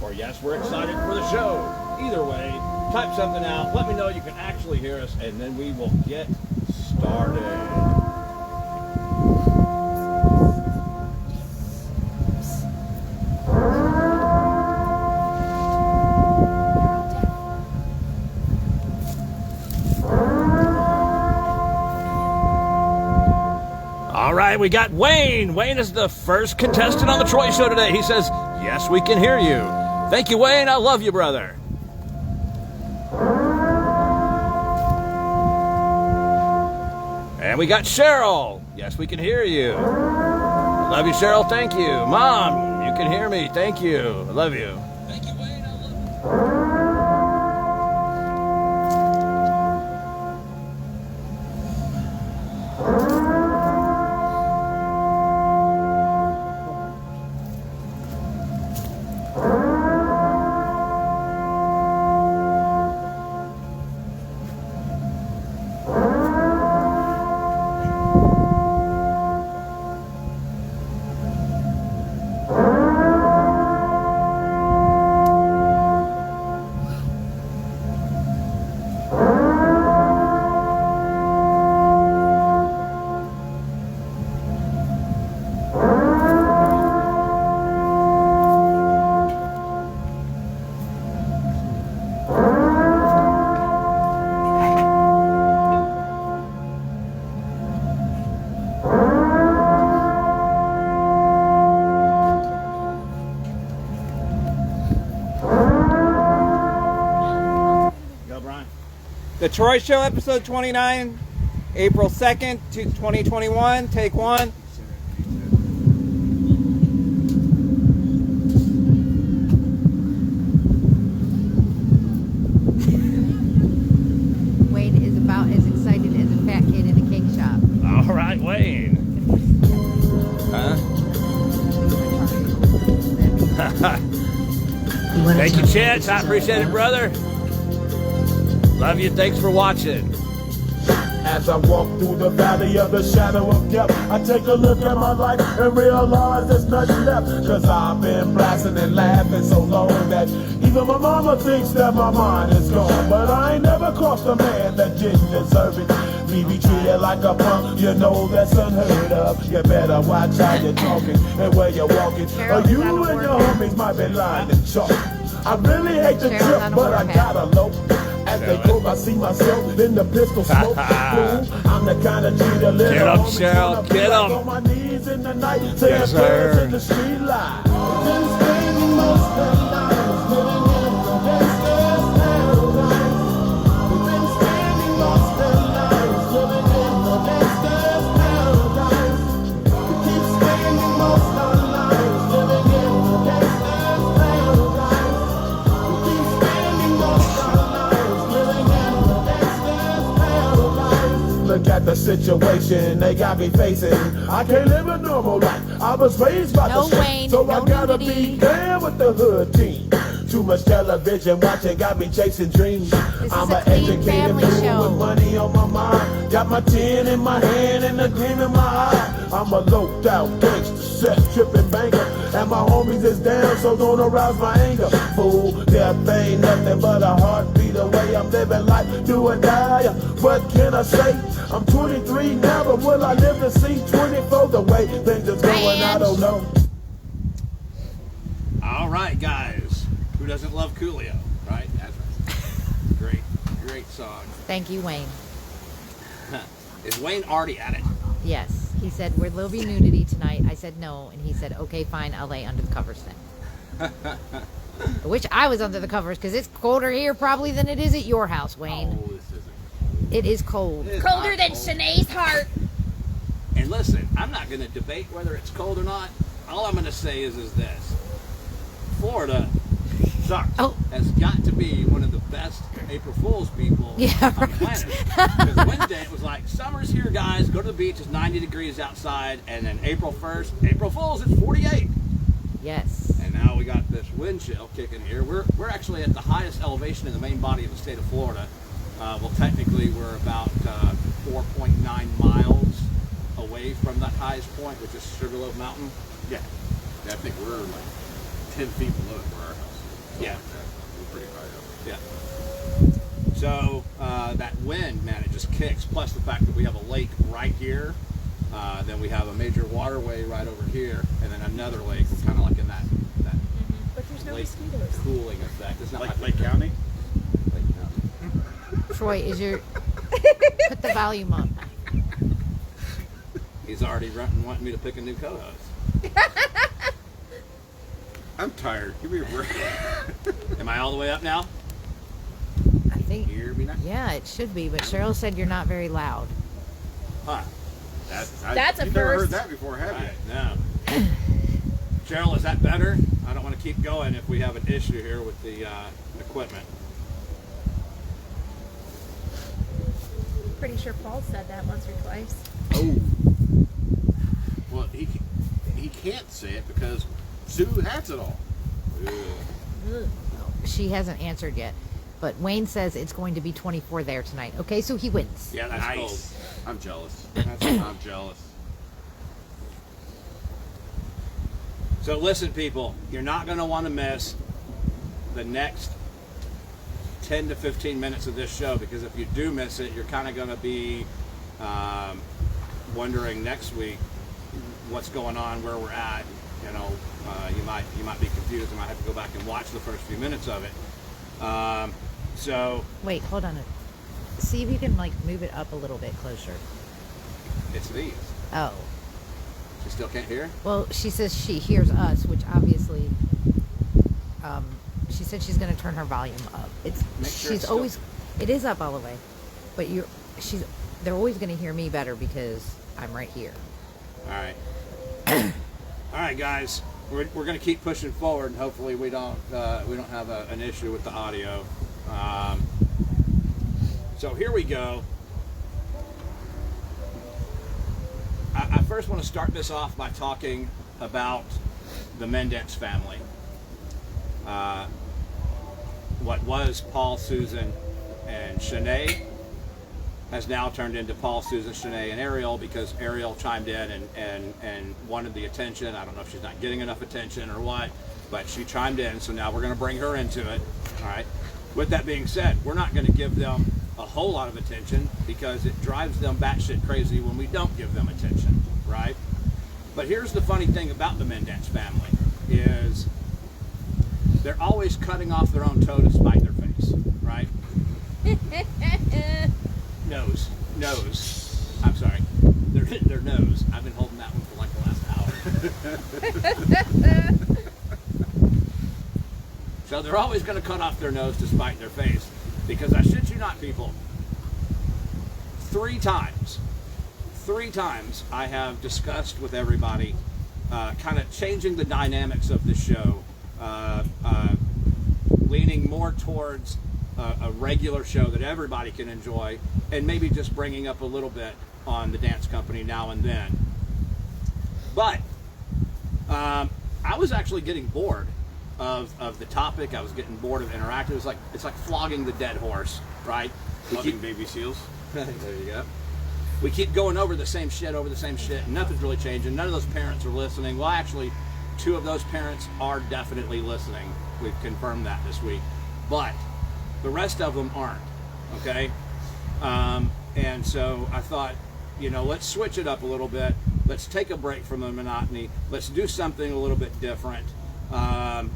or yes, we're excited for the show. Either way, type something out. Let me know you can actually hear us, and then we will get started. All right, we got Wayne. Wayne is the first contestant on the Troy Show today. He says, yes, we can hear you. Thank you, Wayne. I love you, brother. And we got Cheryl. Yes, we can hear you. Love you, Cheryl. Thank you. Mom, you can hear me. Thank you. I love you. Thank you, Wayne. I love you. The Troy Show, episode 29, April 2nd, 2021, take one. Wayne is about as excited as a fat kid in a cake shop. All right, Wayne. Thank you, Chance. I appreciate it, brother. Love you. Thanks for watching. As I walk through the valley of the shadow of death, I take a look at my life and realize there's nothing left. Cause I've been blasting and laughing so long that even my mama thinks that my mind is gone. But I ain't never crossed a man that didn't deserve it. Me be treated like a punk, you know that's unheard of. You better watch how you're talking and where you're walking, or you and your homies might be lying in chalk. I really hate the trip, but I gotta low. As they go, I see myself in the pistol smoke. I'm the kind of G that live. Get up, Cheryl. Get up. On my knees in the night, Yes, sir. in the street light. Been spending most of the night living in the gangster's paradise. We've been spending most of the night living in the gangster's paradise. We keep spending most of the night living in the gangster's paradise. We keep spending most of the night. Look at the situation they got me facing. I can't live a normal life. I was raised by No, the street, Wayne, so no I gotta nudity. be down with the hood team. Too much television watching got me chasing dreams. This I'm is a an clean educated family fool show. with money on my mind. Got my tin in my hand and a gleam in my eye. I'm a loped out gangster, set tripping banker, and my homies is down, so don't arouse my anger. Fool, death ain't nothing but a heartbeat away. I'm living life, do or die. What can I say? I'm 23 now, but will I live to see 24? The way things are going, I don't know. All right, guys. Who doesn't love Coolio, right? That's right. Great song. Thank you, Wayne. Is Wayne already at it? Yes. He said, there'll be nudity tonight. I said no. And he said, okay, fine. I'll lay under the covers then. I wish I was under the covers because it's colder here probably than it is at your house, Wayne. Oh, this isn't. It is cold. It is Colder not than cold. Shanae's heart. And listen, I'm not going to debate whether it's cold or not. All I'm going to say is this. Florida sucks. Oh. Has got to be one of the best April Fool's people Yeah, on the right. planet. Because Wednesday it was like, summer's here, guys. Go to the beach. It's 90 degrees outside. And then April 1st, April Fool's, it's 48. Yes. And now we got this wind chill kicking here. We're actually at the highest elevation in the main body of the state of Florida. Well, technically, we're about 4.9 miles away from that highest point, which is Sugarloaf Mountain. Yeah, I think we're like 10 feet below it where our house kicks, plus the fact that we have a lake right here, then we have a major waterway right over here, and then another lake. We're kind of like in that But there's no lake mosquitoes. cooling effect. It's not Like like Lake County? Lake County. Troy, is your put the volume up. He's already wanting me to pick a new co-host. I'm tired. Give me a break. Am I all the way up now? I think. Hear me now? Yeah, it should be. But Cheryl said you're not very loud. Huh. That's a you've never first. heard that before, have you? Right, no. Cheryl, is that better? I don't want to keep going if we have an issue here with the equipment. Pretty sure Paul said that once or twice. Oh. Well, he can't say it because Sue has it all. Ugh. Ugh. She hasn't answered yet. But Wayne says it's going to be 24 there tonight. Okay, so he wins. Yeah, that's cold. Nice. I'm jealous. I'm jealous. So listen, people, you're not going to want to miss the next 10 to 15 minutes of this show, because if you do miss it, you're kind of going to be wondering next week what's going on, where we're at. You know, you might be confused. You might have to go back and watch the first few minutes of it. So Wait, hold on. See if you can like move it up a little bit closer. it's these. Oh. You still can't hear? Well, she says she hears us, which obviously, she said she's going to turn her volume up. It's Make sure she's it's always, it is up all the way, but they're always going to hear me better because I'm right here. All right. All right, guys. We're going to keep pushing forward, and hopefully we don't have an issue with the audio. So here we go. I first want to start this off by talking about the Mendez family. What was Paul, Susan, and Shanae has now turned into Paul, Susan, Shanae, and Ariel, because Ariel chimed in and wanted the attention. I don't know if she's not getting enough attention or what, but she chimed in, so now we're going to bring her into it. All right. With that being said, we're not going to give them a whole lot of attention because it drives them batshit crazy when we don't give them attention, right? But here's the funny thing about the Mendez family is they're always cutting off their own toe to spite their face, right? Nose. I'm sorry. Their nose. I've been holding that one for like the last hour. So they're always going to cut off their nose to spite their face, because I shit you not, people, 3 times I have discussed with everybody kind of changing the dynamics of the show, leaning more towards a regular show that everybody can enjoy, and maybe just bringing up a little bit on the dance company now and then. But I was actually getting bored of the topic. I was getting bored of interacting. It's like flogging the dead horse, right? Loving baby seals. There you go. We keep going over the same shit, and nothing's really changing. None of those parents are listening. Well, actually, 2 of those parents are definitely listening. We've confirmed that this week. But the rest of them aren't, okay? And so I thought, let's switch it up a little bit. Let's take a break from the monotony. Let's do something a little bit different. And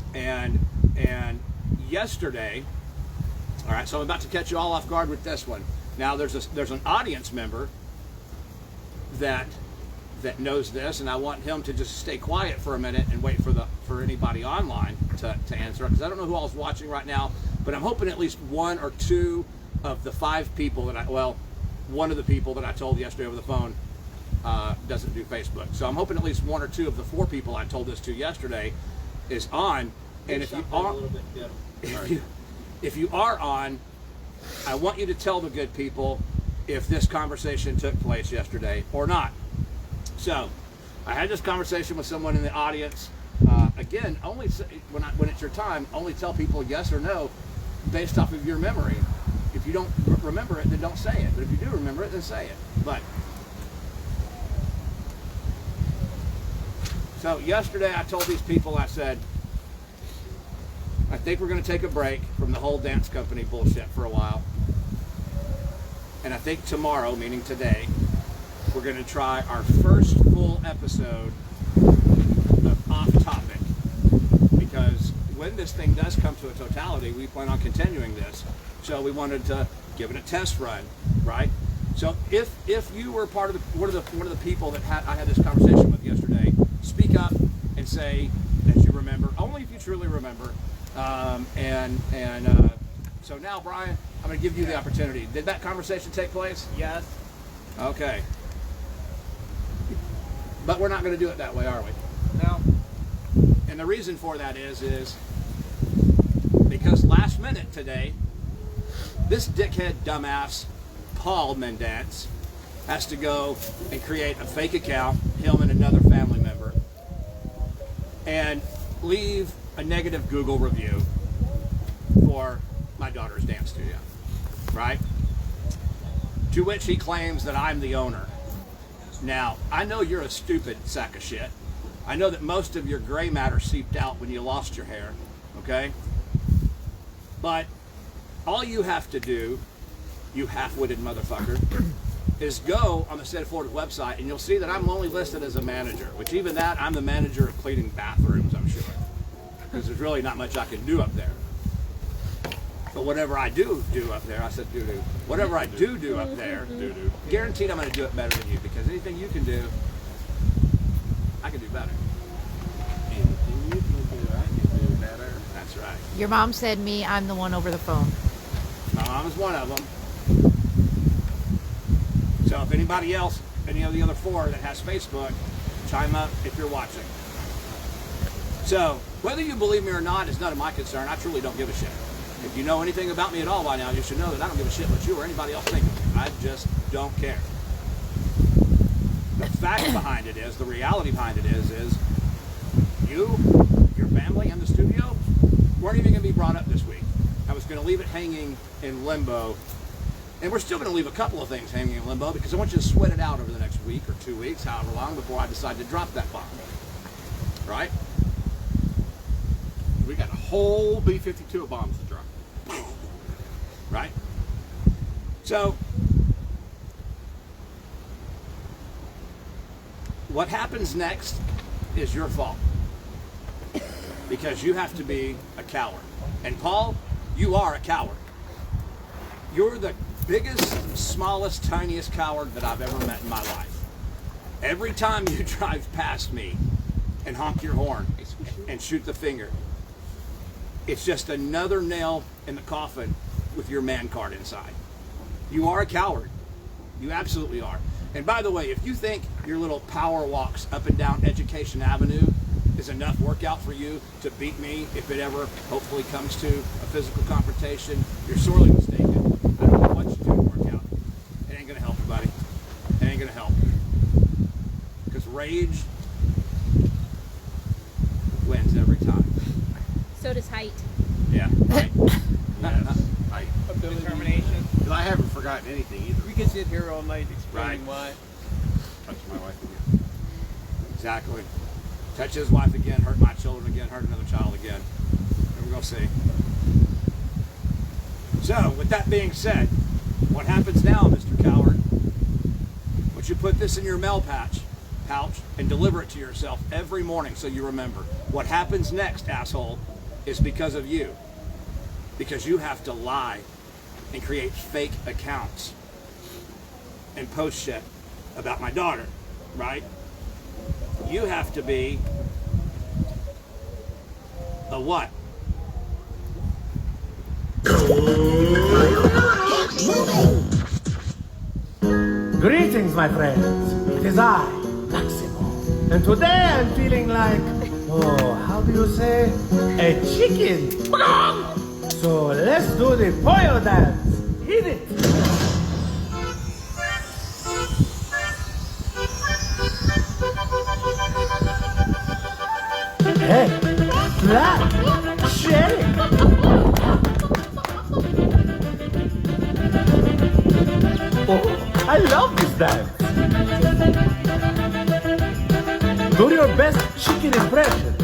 yesterday, all right, so I'm about to catch you all off guard with this one. Now, there's an audience member that knows this, and I want him to just stay quiet for a minute and wait for anybody online to answer, because I don't know who all is watching right now, but I'm hoping at least 1 or 2 of the 5 people one of the people that I told yesterday over the phone doesn't do Facebook. So I'm hoping at least 1 or 2 of the 4 people I told this to yesterday is on. And if you are on, I want you to tell the good people if this conversation took place yesterday or not. So I had this conversation with someone in the audience. Again, only when it's your time, only tell people yes or no based off of your memory. If you don't remember it, then don't say it. But if you do remember it, then say it. But so yesterday I told these people, I said, I think we're going to take a break from the whole dance company bullshit for a while. And I think tomorrow, meaning today, we're going to try our first full episode of Off Topic. Because when this thing does come to a totality, we plan on continuing this. So we wanted to give it a test run, right? So if you were part of one of the people that I had this conversation with yesterday, speak up and say that you remember, only if you truly remember. So now, Brian, I'm going to give you the opportunity. Did that conversation take place? Yes. Okay. But we're not going to do it that way, are we? No. And the reason for that is because last minute today, this dickhead dumbass Paul Mendance has to go and create a fake account, him and another family member, and leave a negative Google review for my daughter's dance studio, right? To which he claims that I'm the owner. Now, I know you're a stupid sack of shit. I know that most of your gray matter seeped out when you lost your hair, okay? But all you have to do, you half-witted motherfucker, is go on the State of Florida website and you'll see that I'm only listed as a manager, which even that, I'm the manager of cleaning bathrooms, I'm sure. Because there's really not much I can do up there. But whatever I do up there, I said doo-doo. Whatever I do up there, doo-doo, guaranteed I'm going to do it better than you, because anything you can do, I can do better. Anything you can do, I can do better. That's right. Your mom said me, I'm the one over the phone. My mom is one of them. So if anybody else, any of the other four that has Facebook, chime up if you're watching. So whether you believe me or not is none of my concern. I truly don't give a shit. If you know anything about me at all by now, you should know that I don't give a shit what you or anybody else think of me. I just don't care. The fact behind it is, the reality behind it is you, your family, and the studio weren't even going to be brought up this week. I was going to leave it hanging in limbo. And we're still going to leave a couple of things hanging in limbo because I want you to sweat it out over the next week or 2 weeks, however long, before I decide to drop that bomb. Right? We got a whole B-52 of bombs to drop. Right? So, what happens next is your fault. Because you have to be a coward. And Paul, you are a coward. You're the biggest, smallest, tiniest coward that I've ever met in my life. Every time you drive past me and honk your horn and shoot the finger, it's just another nail in the coffin with your man card inside. You are a coward. You absolutely are. And by the way, if you think your little power walks up and down Education Avenue is enough workout for you to beat me if it ever hopefully comes to a physical confrontation, you're sorely mistaken. I don't know what you do to work out. It ain't gonna help you, buddy. It ain't gonna help. Because rage wins every time. So does height. Yeah. Right. Right. Determination. Because I haven't forgotten anything either. We could sit here all night explaining Right. why. Touch my wife again. Exactly. Touch his wife again, hurt my children again, hurt another child again. And we're going to see. So, with that being said, what happens now, Mr. Coward? Once you put this in your mail pouch and deliver it to yourself every morning so you remember. What happens next, asshole, is because of you. Because you have to lie and create fake accounts and post shit about my daughter, right? You have to be a what? Greetings, my friends. It is I, Maximo. And today I'm feeling like, how do you say? A chicken. So let's do the pollo dance. Hit it. Hey, black, cherry. Oh, I love this dance. Do your best chicken impression.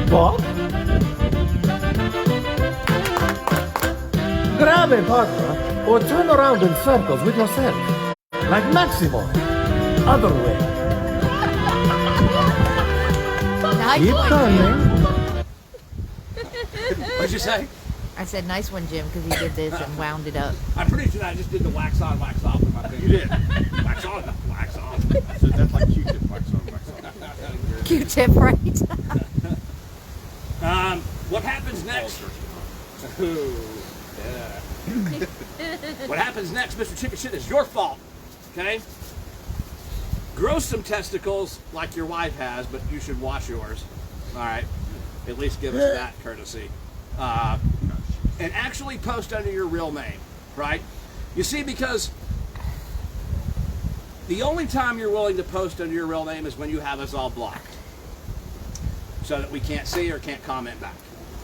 Bob? Grab a partner Or turn around in circles with yourself. Like Maximo. Other way. Nice Keep one, turning. What'd you say? I said nice one, Jim, because he did this and wound it up. I'm pretty sure I just did the wax on, wax off with my finger. You did. Wax on, wax off. So that's like Q-tip, wax on, wax off. Q-tip, right? What happens next? What happens next, Mr. Chicken Shit, is your fault. Okay? Grow some testicles like your wife has, but you should wash yours. All right? At least give us that courtesy. And actually post under your real name, right? You see, because the only time you're willing to post under your real name is when you have us all blocked, so that we can't see or can't comment back.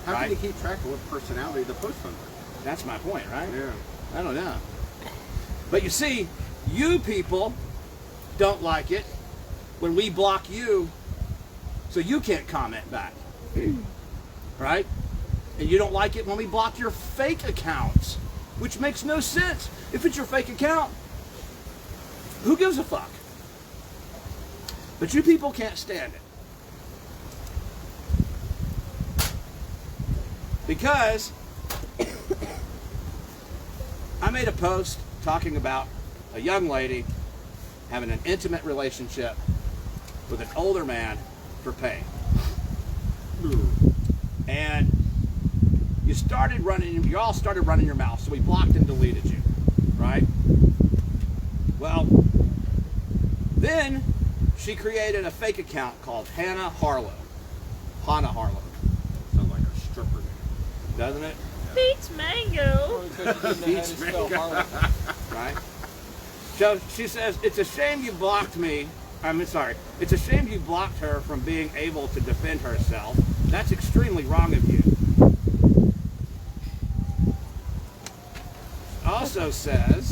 How right? can you keep track of what personality the post under? That's my point, right? Yeah. I don't know. But you see, you people don't like it when we block you, so you can't comment back. Right? And you don't like it when we block your fake accounts, which makes no sense. If it's your fake account, who gives a fuck? But you people can't stand it. Because I made a post talking about a young lady having an intimate relationship with an older man for pay. And you all started running your mouth, so we blocked and deleted you, right? Well, then she created a fake account called Hannah Harlow. Hannah Harlow. Sounds like a stripper name. Doesn't it? Peach mango. Right? So she says, it's a shame you blocked me. It's a shame you blocked her from being able to defend herself. That's extremely wrong of you. Also says,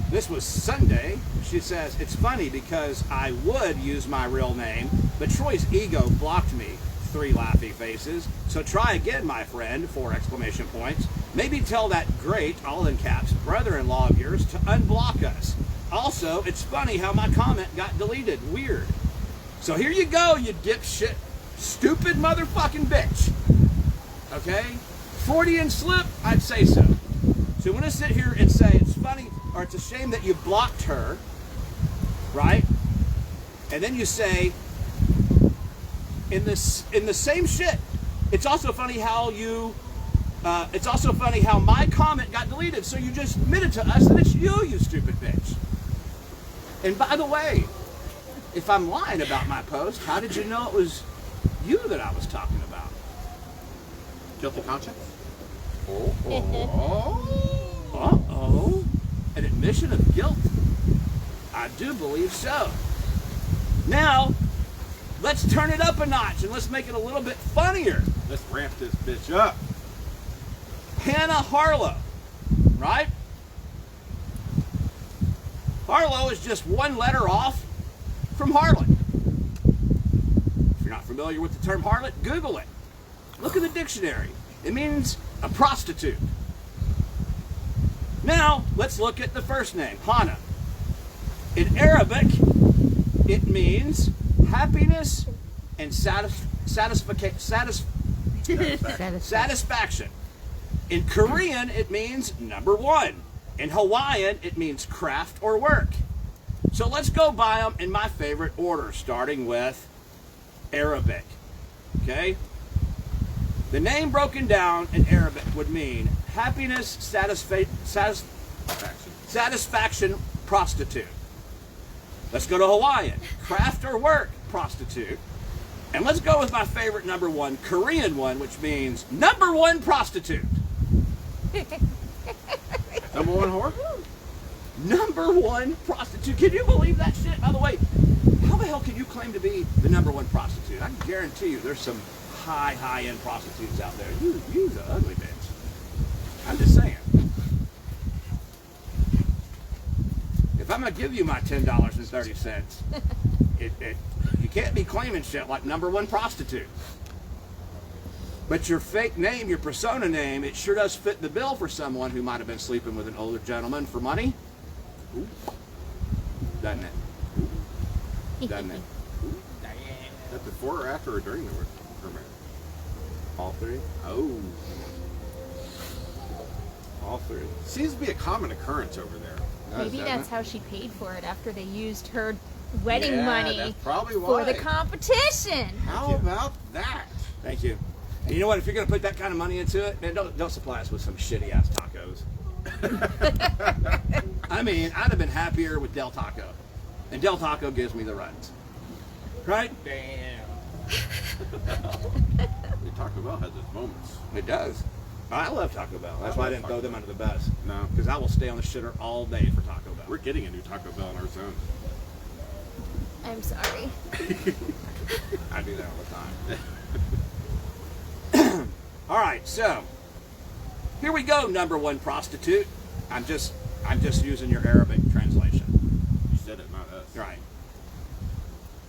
this was Sunday. She says, it's funny because I would use my real name, but Troy's ego blocked me. 3 laughy faces. So try again, my friend, 4 exclamation points. Maybe tell that great, all in caps, brother-in-law of yours to unblock us. Also, it's funny how my comment got deleted. Weird. So here you go, you dipshit, stupid motherfucking bitch. Okay? 40 and slip, I'd say so. So I'm going to sit here and say it's funny, or it's a shame that you blocked her, right? And then you say, in the same shit, it's also funny how my comment got deleted. So you just admitted to us that it's you stupid bitch. And by the way, if I'm lying about my post, how did you know it was you that I was talking about? Guilty conscience? Uh-oh. An admission of guilt? I do believe so. Now, let's turn it up a notch and let's make it a little bit funnier. Let's ramp this bitch up. Hannah Harlow, right? Harlow is just 1 letter off from harlot. If you're not familiar with the term harlot, Google it. Look in the dictionary. It means a prostitute. Now, let's look at the first name, Hannah. In Arabic, it means happiness and satisfaction. In Korean, it means number 1. In Hawaiian, it means craft or work. So let's go by them in my favorite order, starting with Arabic. Okay? The name broken down in Arabic would mean happiness, satisfaction, prostitute. Let's go to Hawaiian, craft or work, prostitute. And let's go with my favorite number 1, Korean one, which means number 1 prostitute. Number 1 whore? Number 1 prostitute. Can you believe that shit? By the way, how the hell can you claim to be the number 1 prostitute? I can guarantee you there's some high-end prostitutes out there. You's an ugly bitch. I'm just saying. If I'm gonna give you my $10.30. You can't be claiming shit like number one prostitute. But your fake name, your persona name, it sure does fit the bill for someone who might have been sleeping with an older gentleman for money. Ooh. Doesn't it? Doesn't it? Is that before or after or during her marriage? All three? Oh. All three. Seems to be a common occurrence over there. Maybe Doesn't that's it? how she paid for it after they used her wedding Yeah, money that's probably for why. the competition. How about that? Thank you. And you know what? If you're going to put that kind of money into it, man, don't supply us with some shitty ass tacos. I mean, I'd have been happier with Del Taco, and Del Taco gives me the runs. Right? Damn. Taco Bell has its moments. It does. I love Taco Bell. That's why I didn't throw them under the bus. No. Because I will stay on the shitter all day for Taco Bell. We're getting a new Taco Bell in our zone. I'm sorry. I do that all the time. All right, so here we go. Number one prostitute. I'm just using your Arabic translation. You said it, not us. Right.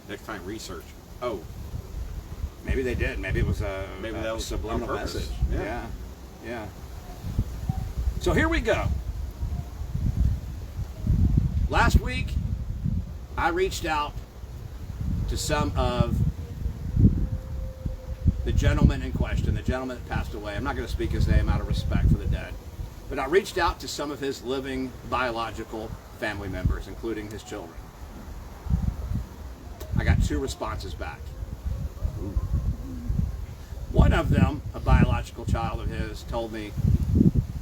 Next time, research. Oh, Maybe they did. Maybe it was a Maybe that was subliminal on purpose. message. Yeah. Yeah. So here we go. Last week, I reached out to some of the gentleman in question, the gentleman that passed away. I'm not going to speak his name out of respect for the dead. But I reached out to some of his living biological family members, including his children. I got 2 responses back. One of them, a biological child of his, told me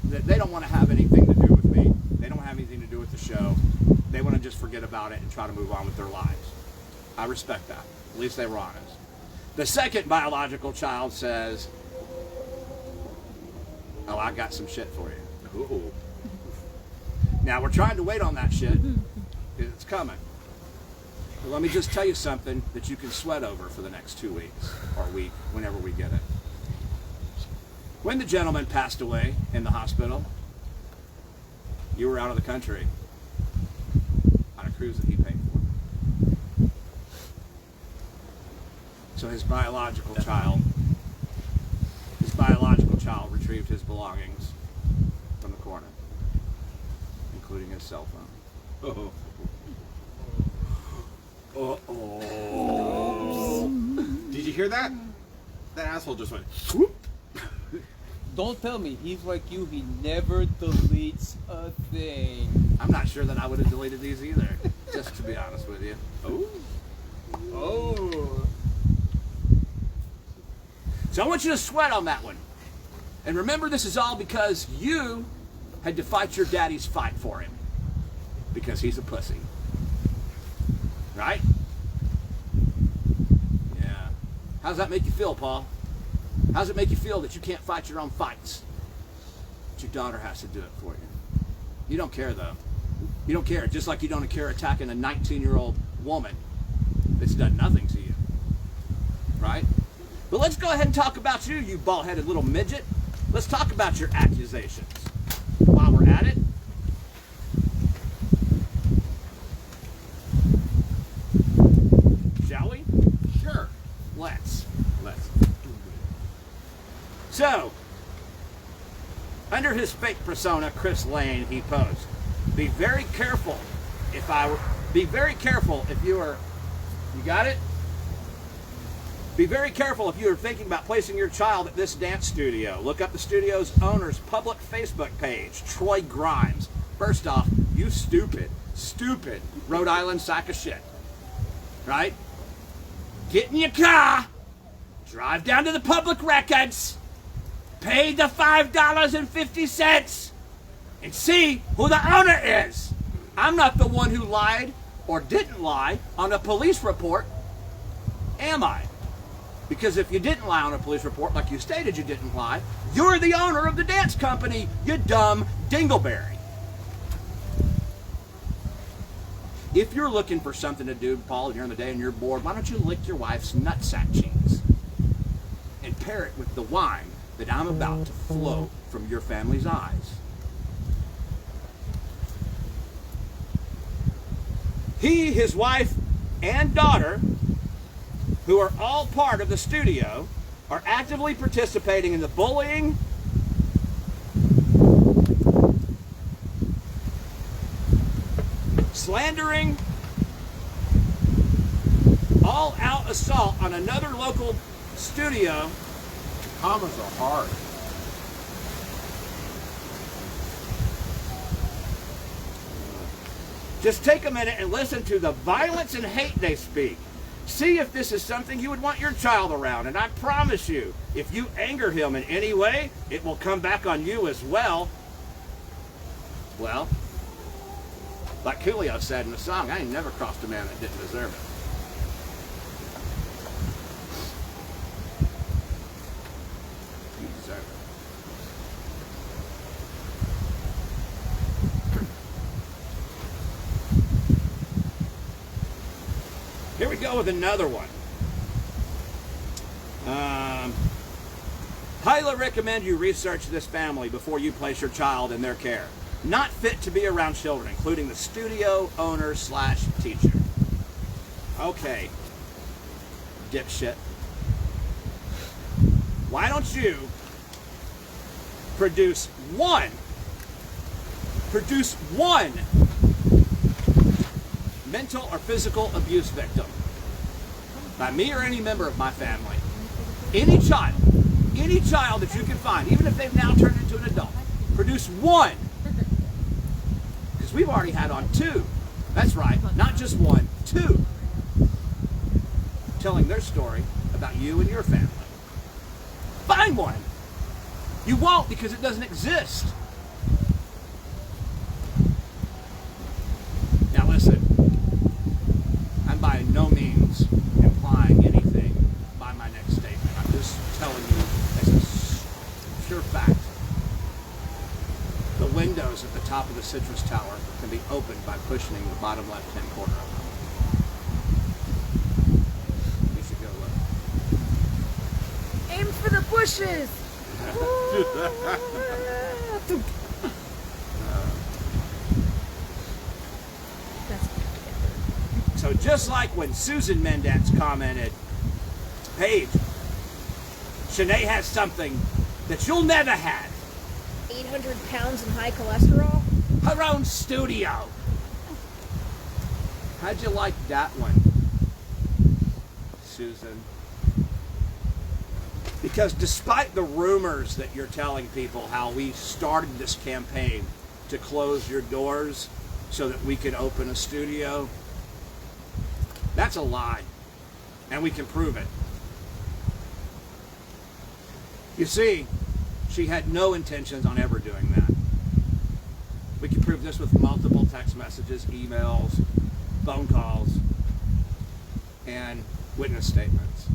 that they don't want to have anything to do with me. They don't have anything to do with the show. They want to just forget about it and try to move on with their lives. I respect that. At least they were honest. The second biological child says, oh, I got some shit for you. ooh. Now, we're trying to wait on that shit. It's coming. But let me just tell you something that you can sweat over for the next 2 weeks or week, whenever we get it. When the gentleman passed away in the hospital, you were out of the country on a cruise that he paid for. So his biological child retrieved his belongings from the corner, including his cell phone. Did you hear that? That asshole just went whoop. Don't tell me he's like you. He never deletes a thing. I'm not sure that I would have deleted these either, just to be honest with you. Oh. Oh. So I want you to sweat on that one. And remember, this is all because you had to fight your daddy's fight for him. Because he's a pussy. Right? Yeah. How's that make you feel, Paul? How's it make you feel that you can't fight your own fights? But your daughter has to do it for you. You don't care, though. You don't care. Just like you don't care attacking a 19-year-old woman that's done nothing to you. Right? But let's go ahead and talk about you, you bald-headed little midget. Let's talk about your accusations. While we're at it, shall we? Sure. Let's. Let's. So, under his fake persona, Chris Lane, he posed, be very careful if you are, you got it? Be very careful if you are thinking about placing your child at this dance studio. Look up the studio's owner's public Facebook page, Troy Grimes. First off, you stupid Rhode Island sack of shit. Right? Get in your car, drive down to the public records, pay the $5.50, and see who the owner is. I'm not the one who lied or didn't lie on a police report, am I? Because if you didn't lie on a police report, like you stated you didn't lie, you're the owner of the dance company, you dumb dingleberry. If you're looking for something to do, Paul, and you're in the day and you're bored, why don't you lick your wife's nutsack cheeks and pair it with the wine that I'm about to flow from your family's eyes? He, his wife, and daughter, who are all part of the studio, are actively participating in the bullying, slandering, all-out assault on another local studio. Commas are hard. Just take a minute and listen to the violence and hate they speak. See if this is something you would want your child around. And I promise you, if you anger him in any way, it will come back on you as well. Well, like Coolio said in the song, I ain't never crossed a man that didn't deserve it. You deserve it. Here we go with another one. Highly recommend you research this family before you place your child in their care. Not fit to be around children, including the studio owner / teacher. Okay, dipshit. Why don't you produce one mental or physical abuse victim by me or any member of my family. Any child that you can find, even if they've now turned into an adult, produce one. Because we've already had on 2. That's right, not just 1, 2. Telling their story about you and your family. Find one. You won't because it doesn't exist. Now listen, I'm by no means implying anything by my next statement. I'm just telling you as a sure fact. The windows at the top of the Citrus Tower can be opened by pushing the bottom left-hand corner of them. You should go look. Aim for the bushes. So just like when Susan Mendez commented, Paige, Shanae has something that you'll never have. 800 pounds and high cholesterol? Her own studio. How'd you like that one, Susan? Because despite the rumors that you're telling people how we started this campaign to close your doors so that we could open a studio, that's a lie, and we can prove it. You see, she had no intentions on ever doing that. We can prove this with multiple text messages, emails, phone calls, and witness statements.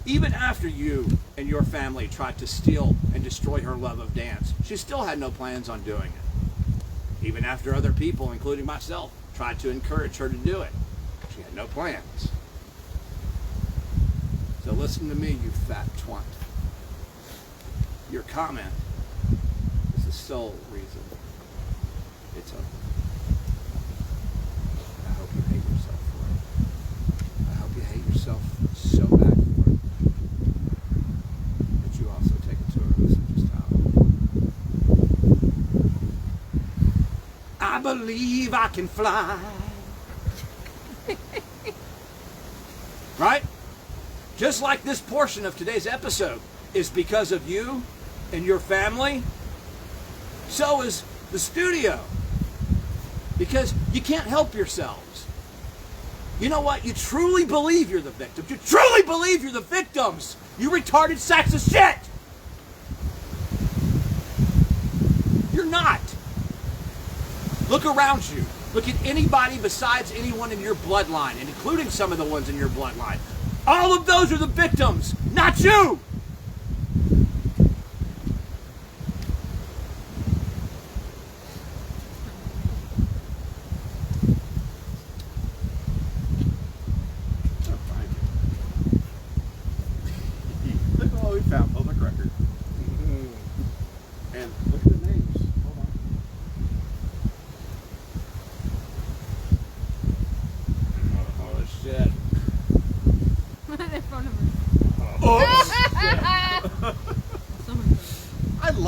Even after you and your family tried to steal and destroy her love of dance, she still had no plans on doing it. Even after other people, including myself, tried to encourage her to do it, she had no plans. So listen to me, you fat twat. Your comment is the sole reason it's over. I hope you hate yourself for it. I hope you hate yourself so bad for it that you also take a tour of the Citrus Tower. I believe I can fly. Right? Just like this portion of today's episode is because of you and your family, so is the studio. Because you can't help yourselves. You know what? You truly believe you're the victims. You truly believe you're the victims. You retarded sacks of shit. You're not. Look around you. Look at anybody besides anyone in your bloodline, and including some of the ones in your bloodline. All of those are the victims, not you. Look at what we found, public record. And look at the names. Hold on.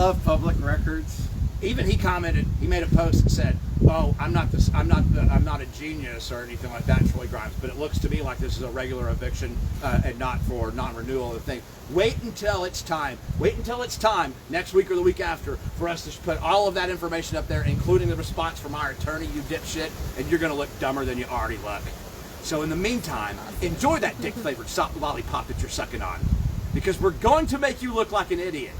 love public records. Even he commented. He made a post and said, "Oh, I'm not a genius or anything like that, Troy Grimes. But it looks to me like this is a regular eviction and not for non-renewal of the thing. Wait until it's time. Wait until it's time next week or the week after for us to put all of that information up there, including the response from our attorney, you dipshit, and you're going to look dumber than you already look. So in the meantime, enjoy that dick-flavored soft lollipop that you're sucking on, because we're going to make you look like an idiot."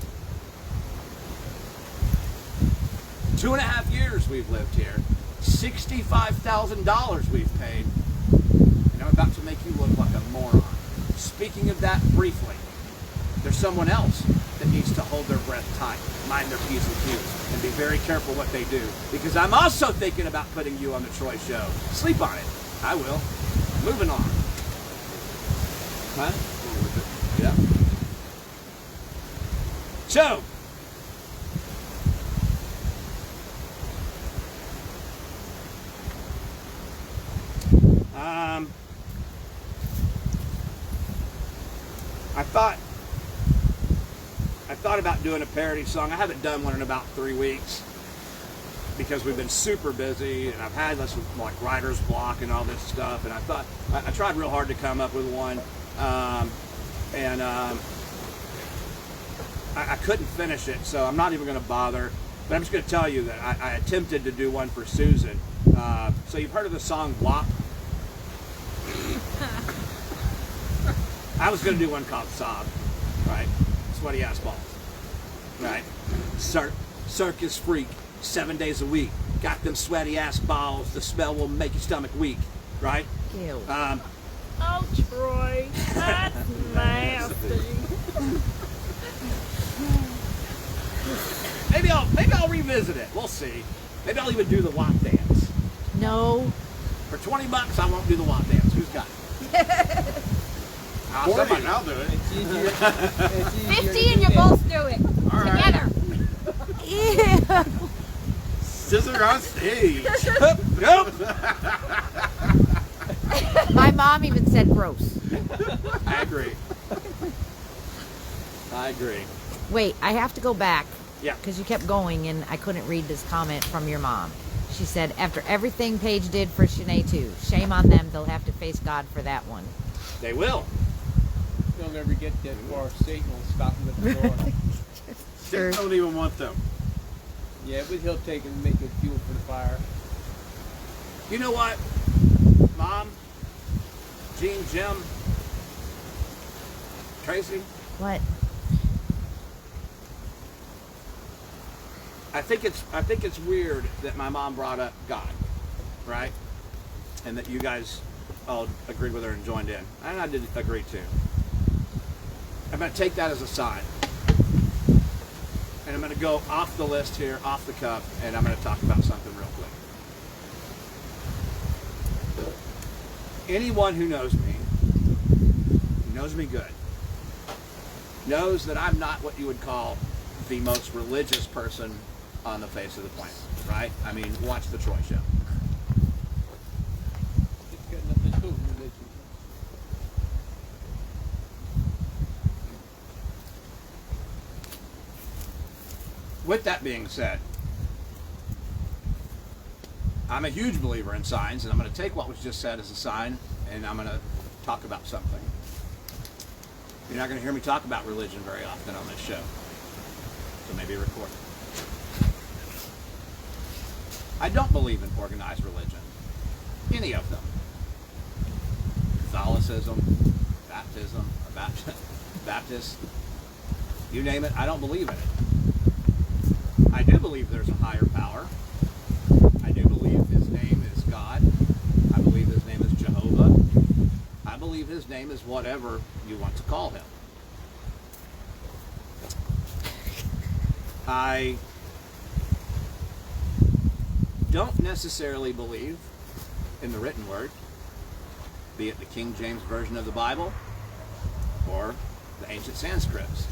2.5 years we've lived here. $65,000 we've paid. And I'm about to make you look like a moron. Speaking of that briefly, there's someone else that needs to hold their breath tight, mind their P's and Q's, and be very careful what they do. Because I'm also thinking about putting you on the Troy Show. Sleep on it. I will. Moving on. Huh? Yeah. So, I thought about doing a parody song. I haven't done one in about 3 weeks because we've been super busy, and I've had this like writer's block and all this stuff. And I thought I tried real hard to come up with one, I couldn't finish it, so I'm not even going to bother. But I'm just going to tell you that I attempted to do one for Susan. So you've heard of the song WAP? I was going to do one called Sob, right? Sweaty ass balls, right? Circus freak, 7 days a week. Got them sweaty ass balls. The smell will make your stomach weak, right? Ew. Oh, Troy, that's nasty. Maybe I'll revisit it. We'll see. Maybe I'll even do the WAP dance. No. For $20, I won't do the WAP dance. Who's got it? Somebody. I'll do it. It's easier. It's easier 50 and you both do it. All right. Together. Ew. Scissor on stage. Nope. My mom even said gross. I agree. I agree. Wait, I have to go back. Yeah. Because you kept going and I couldn't read this comment from your mom. She said, after everything Paige did for Shanae too, shame on them. They'll have to face God for that one. They will. They'll never get that far. Satan will stop them at the door. They don't even want them. Yeah, but he'll take it and make it fuel for the fire. You know what, Mom, Gene, Jim, Tracy? What? I think it's weird that my mom brought up God, right? And that you guys all agreed with her and joined in. And I did agree too. I'm going to take that as a sign. And I'm going to go off the list here, off the cuff, and I'm going to talk about something real quick. Anyone who knows me good, knows that I'm not what you would call the most religious person on the face of the planet, right? I mean, watch the Troy Show. It's got nothing to do with religion. With that being said, I'm a huge believer in signs, and I'm going to take what was just said as a sign, and I'm going to talk about something. You're not going to hear me talk about religion very often on this show, so maybe record it. I don't believe in organized religion, any of them. Catholicism, Baptism, or Baptist, you name it, I don't believe in it. I do believe there's a higher power. I do believe his name is God. I believe his name is Jehovah. I believe his name is whatever you want to call him. I don't necessarily believe in the written word, be it the King James Version of the Bible or the ancient Sanskrits.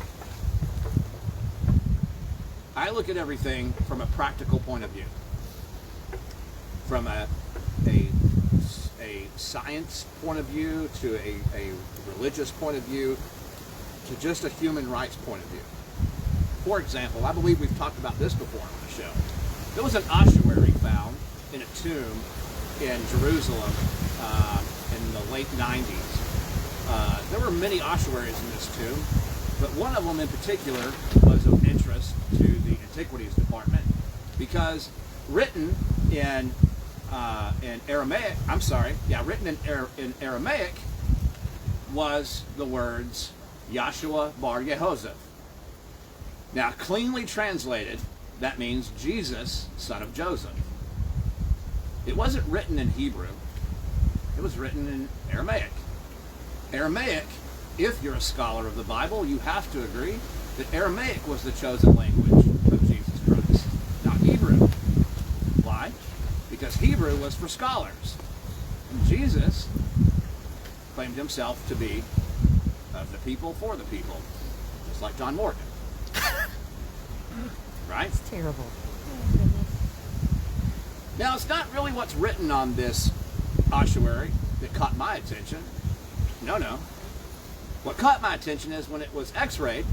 I look at everything from a practical point of view, from a science point of view to a religious point of view to just a human rights point of view. For example, I believe we've talked about this before on the show. There was an ossuary found in a tomb in Jerusalem in the late 90s. There were many ossuaries in this tomb, but one of them in particular was of interest to the Antiquities Department because written in Aramaic, in Aramaic was the words Yahshua Bar Yehoseph. Now, cleanly translated, that means Jesus, son of Joseph. It wasn't written in Hebrew. It was written in Aramaic. Aramaic, if you're a scholar of the Bible, you have to agree that Aramaic was the chosen language of Jesus Christ, not Hebrew. Why? Because Hebrew was for scholars. And Jesus claimed himself to be of the people, for the people, just like John Morgan. Right? It's terrible. Now, it's not really what's written on this ossuary that caught my attention. No. What caught my attention is when it was x-rayed,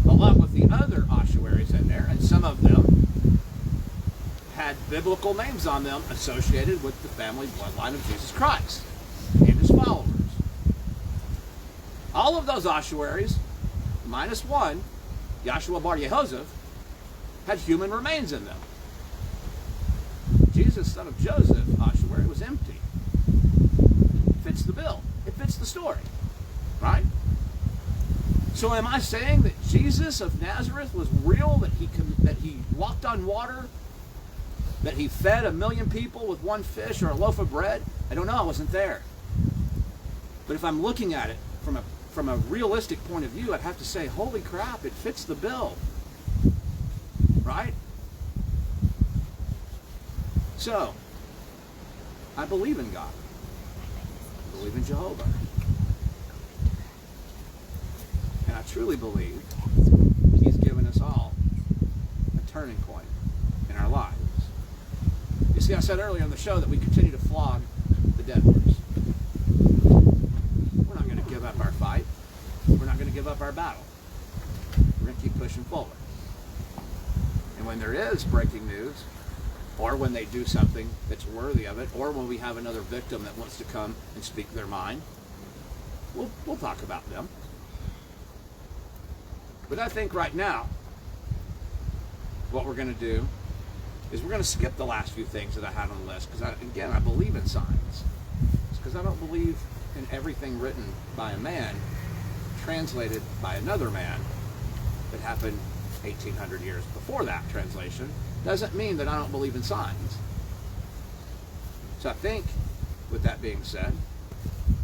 along with the other ossuaries in there, and some of them had biblical names on them associated with the family bloodline of Jesus Christ and his followers. All of those ossuaries, minus one, Yahshua Bar Yehoseph, had human remains in them. Jesus, son of Joseph, ossuary was empty. Fits the bill. It fits the story. Right? So am I saying that Jesus of Nazareth was real, that he walked on water, that he fed 1 million people with one fish or a loaf of bread? I don't know. I wasn't there. But if I'm looking at it from a realistic point of view, I'd have to say, holy crap, it fits the bill. Right? So, I believe in God. I believe in Jehovah. And I truly believe he's given us all a turning point in our lives. You see, I said earlier in the show that we continue to flog the dead horse. We're not going to give up our fight. We're not going to give up our battle. We're going to keep pushing forward. And when there is breaking news, or when they do something that's worthy of it, or when we have another victim that wants to come and speak their mind, we'll talk about them. But I think right now, what we're going to do is we're going to skip the last few things that I had on the list, because I believe in signs. It's because I don't believe in everything written by a man, translated by another man, that happened 1,800 years before that translation. Doesn't mean that I don't believe in signs. So I think, with that being said,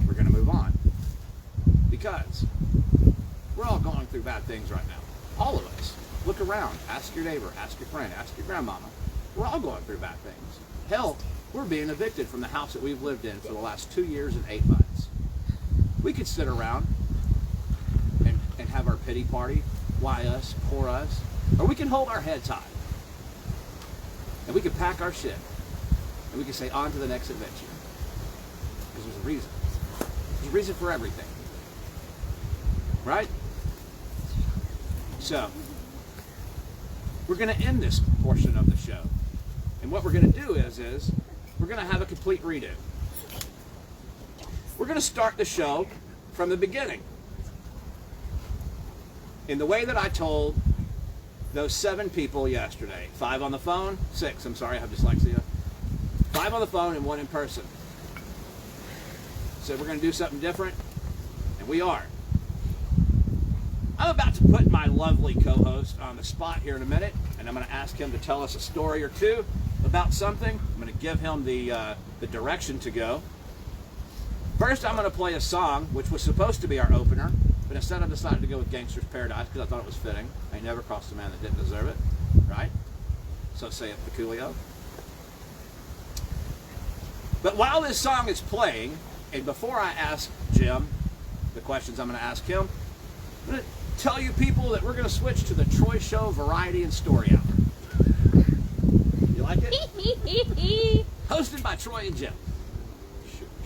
we're going to move on. Because we're all going through bad things right now. All of us. Look around. Ask your neighbor. Ask your friend. Ask your grandmama. We're all going through bad things. Hell, we're being evicted from the house that we've lived in for the last 2 years and 8 months. We could sit around and have our pity party. Why us? Poor us. Or we can hold our heads high. And we can pack our shit. And we can say, on to the next adventure. Because there's a reason. There's a reason for everything. Right? So, we're going to end this portion of the show. And what we're going to do is we're going to have a complete redo. We're going to start the show from the beginning. In the way that I told those 7 people yesterday. 5 on the phone, 6, I'm sorry, I have dyslexia. 5 on the phone and 1 in person. Said we're going to do something different, and we are. I'm about to put my lovely co-host on the spot here in a minute, and I'm going to ask him to tell us a story or two about something. I'm going to give him the direction to go. First, I'm going to play a song, which was supposed to be our opener, but instead I decided to go with Gangster's Paradise because I thought it was fitting. I never crossed a man that didn't deserve it, right? So saith Peculio. But while this song is playing, and before I ask Jim the questions I'm going to ask him, I'm going to tell you people that we're going to switch to the Troy Show Variety and Story Hour. You like it? Hosted by Troy and Jim.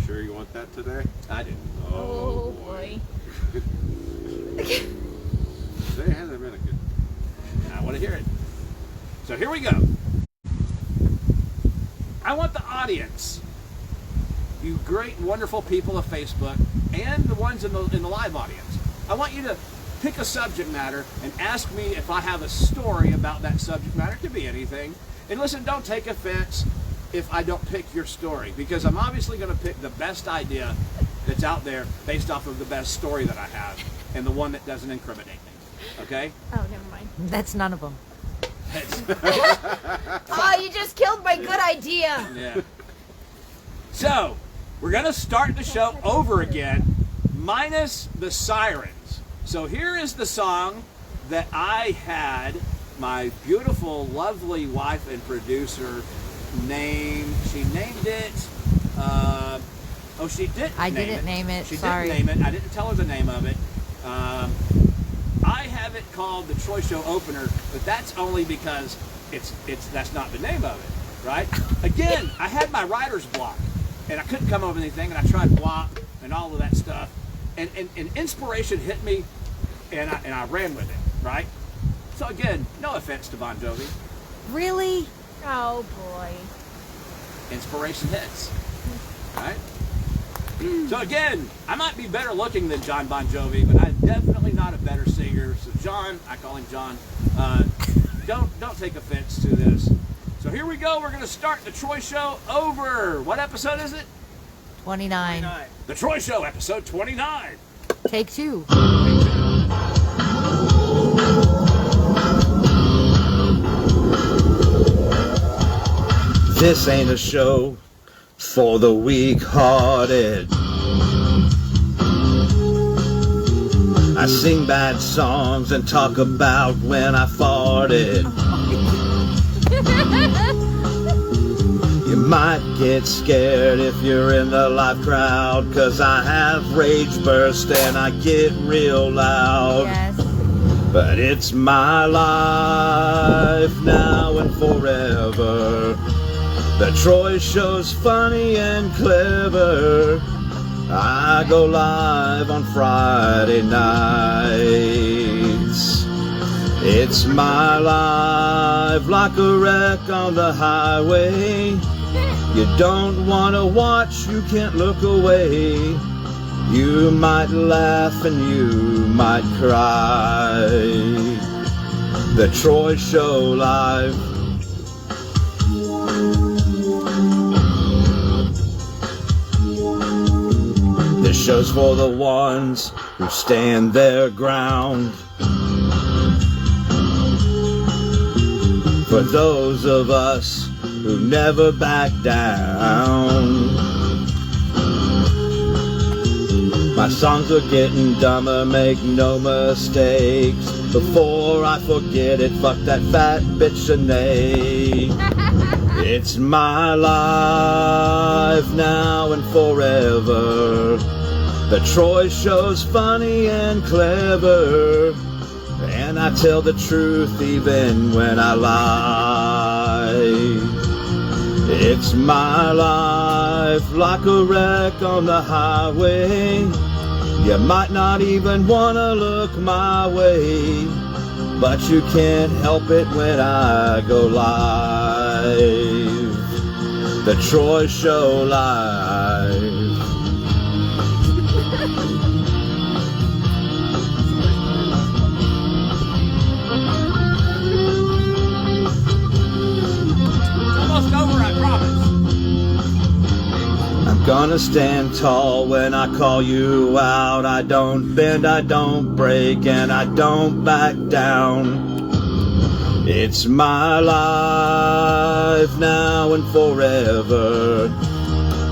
Sure you want that today? I do. Oh boy. Today hasn't been a good want to hear it. So here we go. I want the audience, you great, wonderful people of Facebook, and the ones in the live audience, I want you to pick a subject matter and ask me if I have a story about that subject matter. It could be anything. And listen, don't take offense if I don't pick your story, because I'm obviously going to pick the best idea that's out there based off of the best story that I have and the one that doesn't incriminate me. Okay? Oh, never mind. That's none of them. Oh, you just killed my good idea. Yeah. So, we're going to start the show over again, minus the sirens. So here is the song that I had my beautiful, lovely wife and producer name. She named it. She didn't. I didn't name it. She Sorry. didn't name it. I didn't tell her the name of it. I have it called the Troy Show Opener, but that's only because that's not the name of it, right? Again, I had my writer's block, and I couldn't come up with anything, and I tried WAP and all of that stuff, and inspiration hit me, and I ran with it, right? So again, no offense to Bon Jovi, Really? Oh boy. inspiration hits, right? So again, I might be better looking than John Bon Jovi, but I'm definitely not a better singer. So John, I call him John, don't take offense to this. So here we go. We're going to start the Troy Show over. What episode is it? 29. The Troy Show, episode 29. Take 2. This ain't a show for the weak-hearted. I sing bad songs and talk about when I farted. You might get scared if you're in the live crowd, 'cause I have rage burst and I get real loud. Yes. But it's my life now and forever. The Troy Show's funny and clever. I go live on Friday nights. It's my life like a wreck on the highway. You don't want to watch, you can't look away. You might laugh and you might cry. The Troy Show live. This show's for the ones who stand their ground. For those of us who never back down. My songs are getting dumber, make no mistakes. Before I forget it, fuck that fat bitch Sinead. It's my life now and forever. The Troy Show's funny and clever, and I tell the truth even when I lie. It's my life like a wreck on the highway. You might not even want to look my way, but you can't help it when I go live. The Troy Show live. Almost over, I promise. I'm gonna stand tall when I call you out. I don't bend, I don't break, and I don't back down. It's my life now and forever.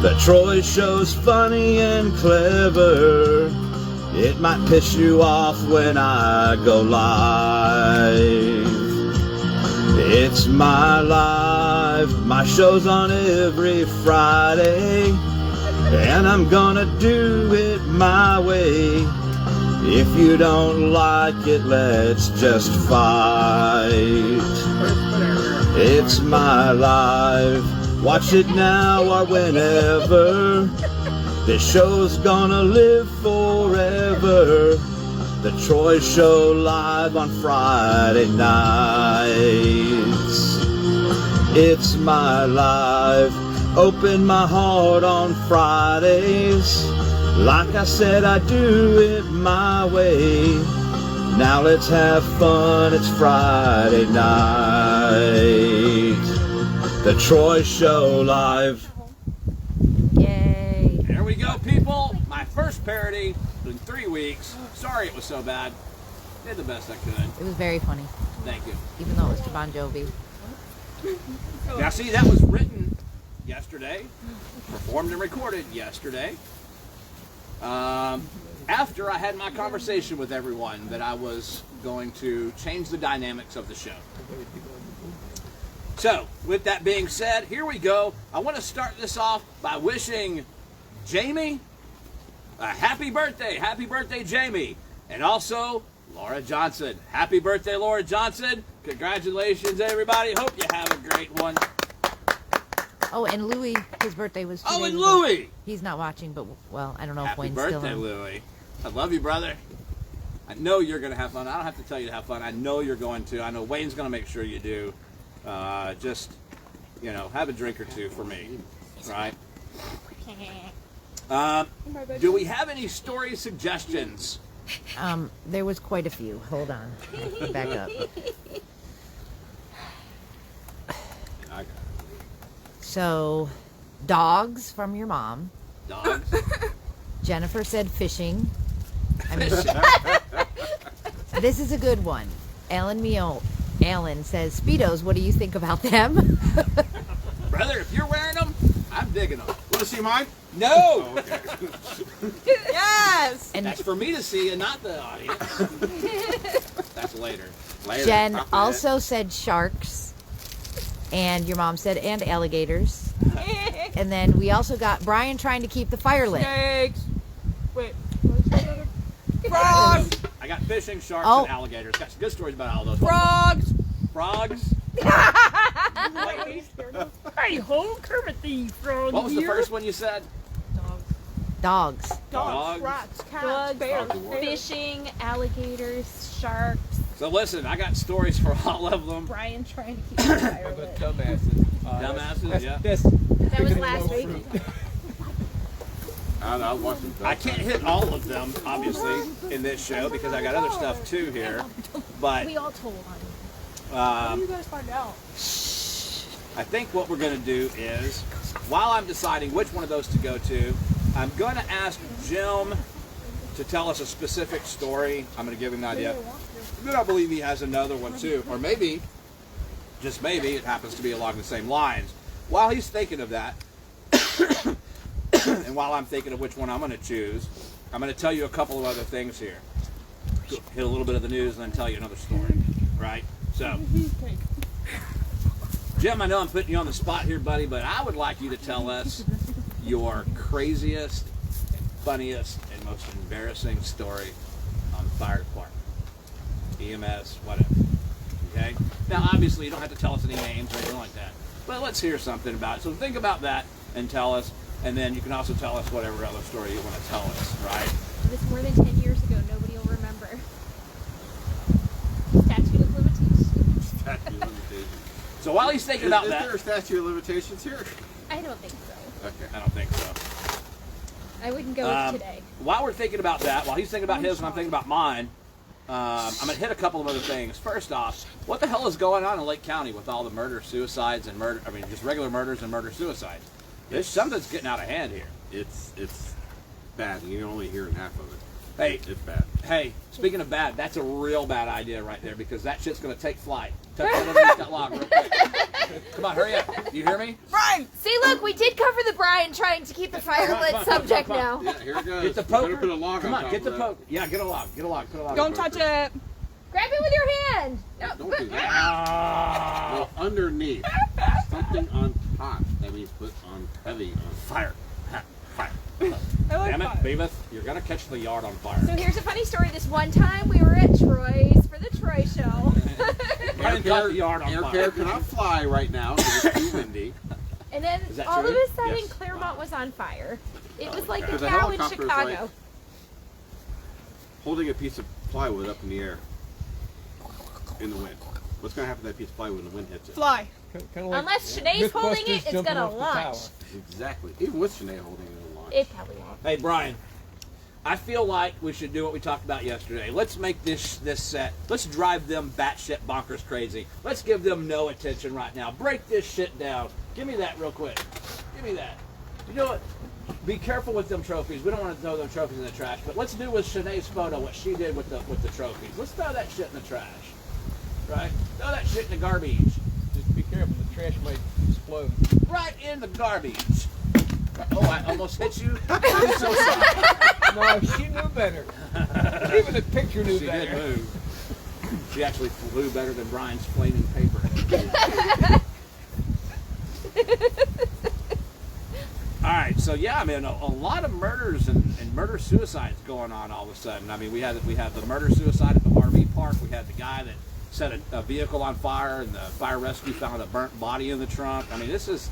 The Troy Show's funny and clever. It might piss you off when I go live. It's my life, my show's on every Friday, and I'm gonna do it my way. If you don't like it, let's just fight. It's my life, watch it now or whenever. This show's gonna live forever. The Troy Show live on Friday nights. It's my life. Open my heart on Fridays. Like I said, I do it my way. Now let's have fun. It's Friday night. The Troy Show live. Yay. There we go, people. My first parody in 3 weeks. Sorry it was so bad. Did the best I could. It was very funny, Thank you. even though it was to Bon Jovi. Now, see, that was written yesterday, performed and recorded yesterday. After I had my conversation with everyone that I was going to change the dynamics of the show. So, with that being said, here we go. I want to start this off by wishing Jamie a happy birthday. Happy birthday, Jamie. And also, Laura Johnson. Happy birthday, Laura Johnson. Congratulations, everybody. Hope you have a great one. Oh, and Louis, his birthday was 2 Oh, days and ago. Louis. He's not watching, but, well, I don't know if Happy Wayne's still birthday, on. Louie. I love you, brother. I know you're going to have fun. I don't have to tell you to have fun. I know you're going to. I know Wayne's going to make sure you do. Just, have a drink or two for me, right? Do we have any story suggestions? There was quite a few. Hold on. Back up. I got it. So, dogs from your mom. Dogs? Jennifer said fishing. I mean, this is a good one. Alan says, Speedos, what do you think about them? Brother, if you're wearing them, I'm digging them. Want to see mine? No! Oh, okay. Yes. And That's for me to see and not the audience. That's later. Later. Jen Copy that. also said sharks. And your mom said, and alligators. And then we also got Brian trying to keep the fire lit. Snakes. Wait. Frogs. I got fishing, sharks, Oh. and alligators. Got some good stories about all those. Frogs. Frogs. Hey ho, Kermit the Frog. What was the first one you said? Dogs. Dogs. Rats, cats, bears, Fishing, alligators, sharks, So listen, I got stories for all of them. Brian trying to keep the fire lit. Dumbasses. Dumbasses, yeah. That was last week. I'll watch them. I can't hit all of them, obviously, in this show because I got other stuff too here. But We all told on You guys find out. I think what we're going to do is, while I'm deciding which one of those to go to, I'm going to ask Jim to tell us a specific story. I'm going to give him an idea. Then I believe he has another one too. Or maybe, just maybe, it happens to be along the same lines. While he's thinking of that, and while I'm thinking of which one I'm going to choose, I'm going to tell you a couple of other things here. Hit a little bit of the news and then tell you another story. Right? So, Jim, I know I'm putting you on the spot here, buddy, but I would like you to tell us your craziest, funniest, and most embarrassing story on the fire department. EMS, whatever. Okay? Now, obviously, you don't have to tell us any names or anything like that, but let's hear something about it. So think about that and tell us, and then you can also tell us whatever other story you want to tell us, right? It was more than 10 years ago. Nobody will remember. Statute of limitations. Statute of limitations. So while he's thinking about Is that, there a statute of limitations here? I don't think so. Okay. I don't think so. I wouldn't go with today. While we're thinking about that, while he's thinking about his and I'm thinking about mine, I'm going to hit a couple of other things. First off, what the hell is going on in Lake County with all the murder, suicides, and just regular murders and murder-suicides? There's something's getting out of hand here. It's bad. You're only hearing half of it. Hey, It's bad. hey, speaking of bad, that's a real bad idea right there because that shit's going to take flight. Touch that underneath that log real quick. Come on, hurry up. Do you hear me? Brian. See, look, we did cover the Brian trying to keep the fire lit subject now. Yeah, here it goes. Get the Better poker. put a log Come on on, top get the of that. poker. Yeah, get a log. Get a log. Put a log. Don't touch it. Grab it with your hand. No. Don't do that. Ah, No, underneath. Something on top. That means put on heavy on fire. Ha, fire. I like Damn it, fire. Beavis, you're going to catch the yard on fire. So here's a funny story. This one time we were at Troy's for the Troy show. I didn't caught the yard on Air fire. care cannot fly right now because it's too windy. And then Is that all true? of a sudden Yes. Claremont was on fire. It was like okay. a The cow in helicopter is Chicago. holding a piece of plywood up in the air in the wind. What's going to happen to that piece of plywood when the wind hits it? Fly. Unless Shanae's holding it, it's gonna launch. Exactly. Even with Shanae holding it, it'll launch. It probably won't. Hey, Brian, I feel like we should do what we talked about yesterday. Let's make this set. Let's drive them batshit bonkers crazy. Let's give them no attention right now. Break this shit down. Give me that real quick. Give me that. You know what? Be careful with them trophies. We don't want to throw them trophies in the trash, but let's do with Shanae's photo what she did with the trophies. Let's throw that shit in the trash. Right? Throw that shit in the garbage. Just be careful, the trash might explode. Right in the garbage. Oh, I almost hit you. I'm so sorry. No, she knew better. Even the picture knew She better. did move. She actually flew better than Brian's flaming paper. All right, so yeah, I mean, a lot of murders and murder-suicides going on all of a sudden. I mean, we had the murder-suicide at the RV park. We had the guy that set a vehicle on fire, and the fire rescue found a burnt body in the trunk. I mean, this is,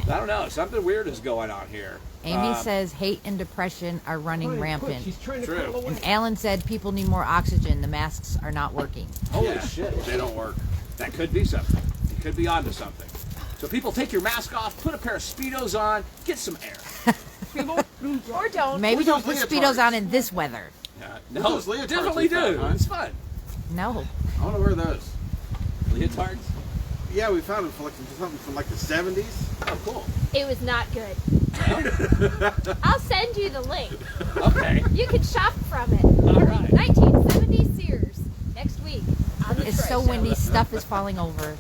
I don't know, something weird is going on here. Amy says hate and depression are running rampant. She's trying to True. pull away. And Alan said people need more oxygen. The masks are not working. Holy Yeah, shit. They don't work. That could be something. You could be onto something. So people, take your mask off, put a pair of Speedos on, get some air. Or don't. Maybe Who's don't those put Speedos leotards? on in this weather. No, those leotards definitely we found, do. huh? It's fun. No. I want to wear those. Leotards? Yeah, we found them for something from like the 70s. Oh, cool. It was not good. I'll send you the link. Okay. You can shop from it. All right. 1970s Sears. Next week. On the It's so Troy Show. windy. Stuff is falling over.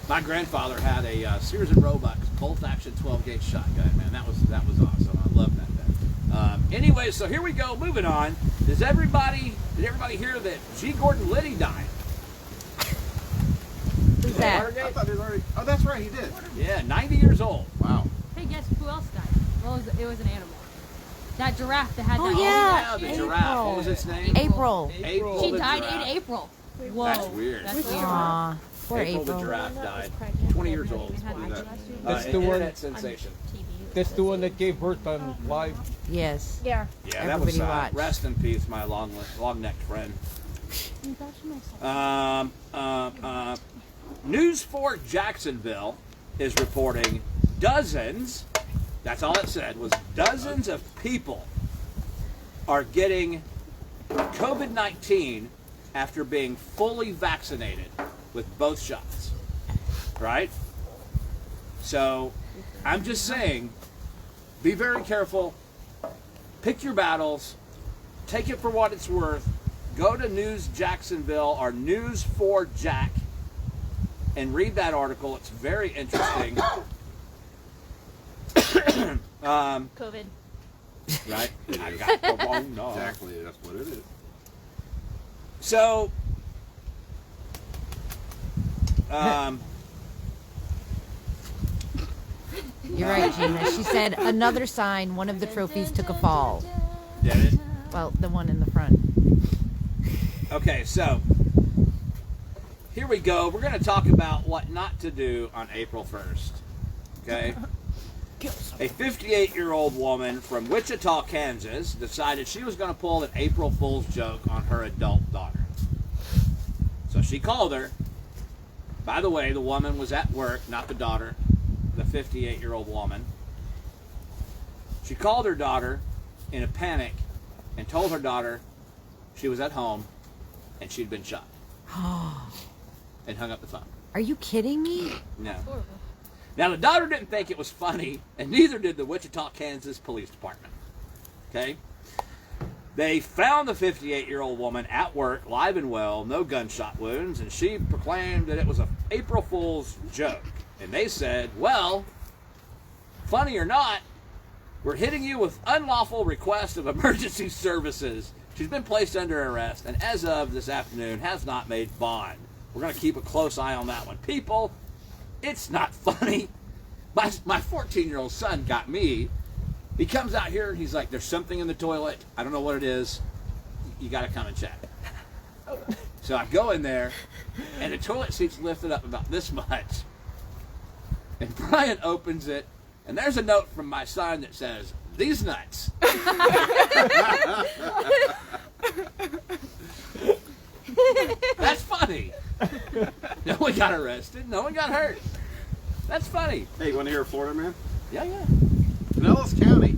My grandfather had a Sears and Roebuck bolt-action 12-gauge shotgun. Man, that was awesome. I love that thing. Anyway, so here we go. Moving on. Did everybody hear that G. Gordon Liddy died? Who's that? I thought it was already. Oh, that's right, he did. Yeah, 90 years old. Wow. Hey, guess who else died? Well, it was an animal. That giraffe that had Oh, that. yeah. the April. giraffe. What was its name? April. April She the died giraffe. in April. Whoa. That's weird. That's weird. Aw, poor April the April. giraffe died. 20 years old. That's An the one- internet sensation. That's the one that gave birth on live. Yes. Yeah. Yeah, that was Everybody watch. rest in peace, my long-necked friend. News 4 Jacksonville is reporting dozens, that's all it said, was dozens of people are getting COVID-19 after being fully vaccinated with both shots. Right? So, I'm just saying, be very careful, pick your battles, take it for what it's worth, go to News Jacksonville or News 4 Jack and read that article. It's very interesting. COVID. Right? I got corona. Exactly, that's what it is. So, You're right, Gina. She said another sign. One of the trophies took a fall. did it? Well, the one in the front. Okay, so here we go. We're going to talk about what not to do on April 1st. Okay? A 58-year-old woman from Wichita, Kansas decided she was going to pull an April Fool's joke on her adult daughter. So she called her. By the way, the woman was at work, not the daughter, the 58-year-old woman. She called her daughter in a panic and told her daughter she was at home and she'd been shot. And hung up the phone. Are you kidding me? No. Now, the daughter didn't think it was funny, and neither did the Wichita, Kansas Police Department. Okay? They found the 58-year-old woman at work, live and well, no gunshot wounds, and she proclaimed that it was an April Fool's joke. And they said, well, funny or not, we're hitting you with unlawful request of emergency services. She's been placed under arrest, and as of this afternoon, has not made bond. We're going to keep a close eye on that one. People, it's not funny. My 14-year-old son got me. He comes out here and he's like, there's something in the toilet. I don't know what it is. You got to come and check. So I go in there, and the toilet seat's lifted up about this much. And Brian opens it, and there's a note from my son that says, these nuts. That's funny. No one got arrested. No one got hurt. That's funny. Hey, you want to hear a Florida man? Yeah, yeah. Pinellas County,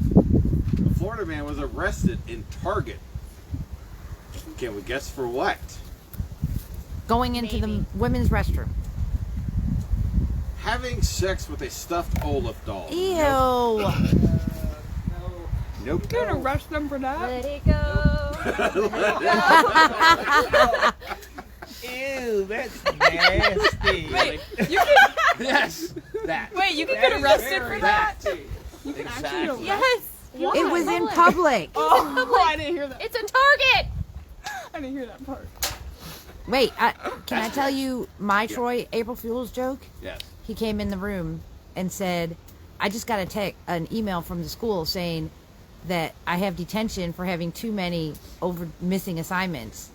a Florida man was arrested in Target. Can we guess for what? Going into the Maybe. women's restroom. Having sex with a stuffed Olaf doll. Ew. Nope. You gonna rush them for that? Let it go. Ew, that's nasty. Wait, you can Yes. That. wait. You can get arrested for that. You can actually get Yes. It was in public. Oh, I didn't hear that. It's a target. I didn't hear that part. Wait, can I tell you my Troy April Fool's joke? Yes. He came in the room and said, I just got an email from the school saying that I have detention for having too many missing assignments.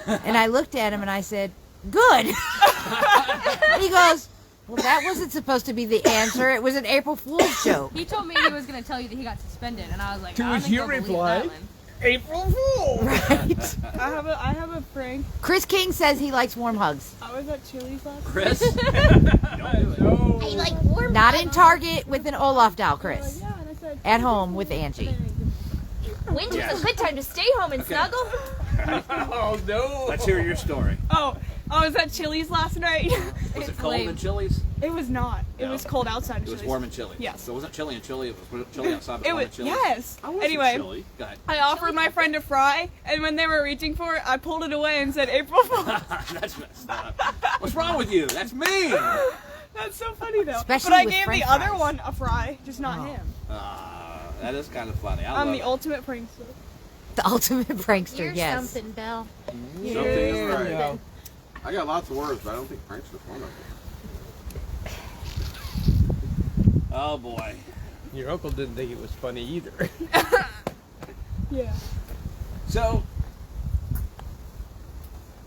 And I looked at him and I said, good. And he goes, well, that wasn't supposed to be the answer. It was an April Fool's joke. He told me he was gonna tell you that he got suspended, and I was like, To I which don't think you they'll believe replied? that one. April Fool. Right? I have a prank. Chris King says he likes warm hugs. I was at Chili's last night. Chris? No. I like warm. Not in Target with an Olaf doll, Chris. Yeah, and I said, At home with Angie. Winter's Yes. a good time to stay home and snuggle. Oh no. Let's hear your story. Oh, I was at Chili's last night. Was it It's cold lame. in Chili's? It was not. It No. was cold outside. It was warm in Chili. Yes. So it wasn't chilly in Chili. It was chilly outside, but It warm was in Chili. yes. I wasn't Anyway, chilly. Go ahead. I offered my friend a fry, and when they were reaching for it, I pulled it away and said, "April Fool." That's messed up. What's wrong with you? That's mean. That's so funny though. Especially but I with gave French the other fries. one a fry, just not him. That is kind of funny. I I'm love the it. ultimate prankster. The ultimate prankster, You're yes. something, Belle. Something is right. Yeah. I got lots of words, but I don't think pranks are one of them. Oh boy. Your uncle didn't think it was funny either. Yeah. So,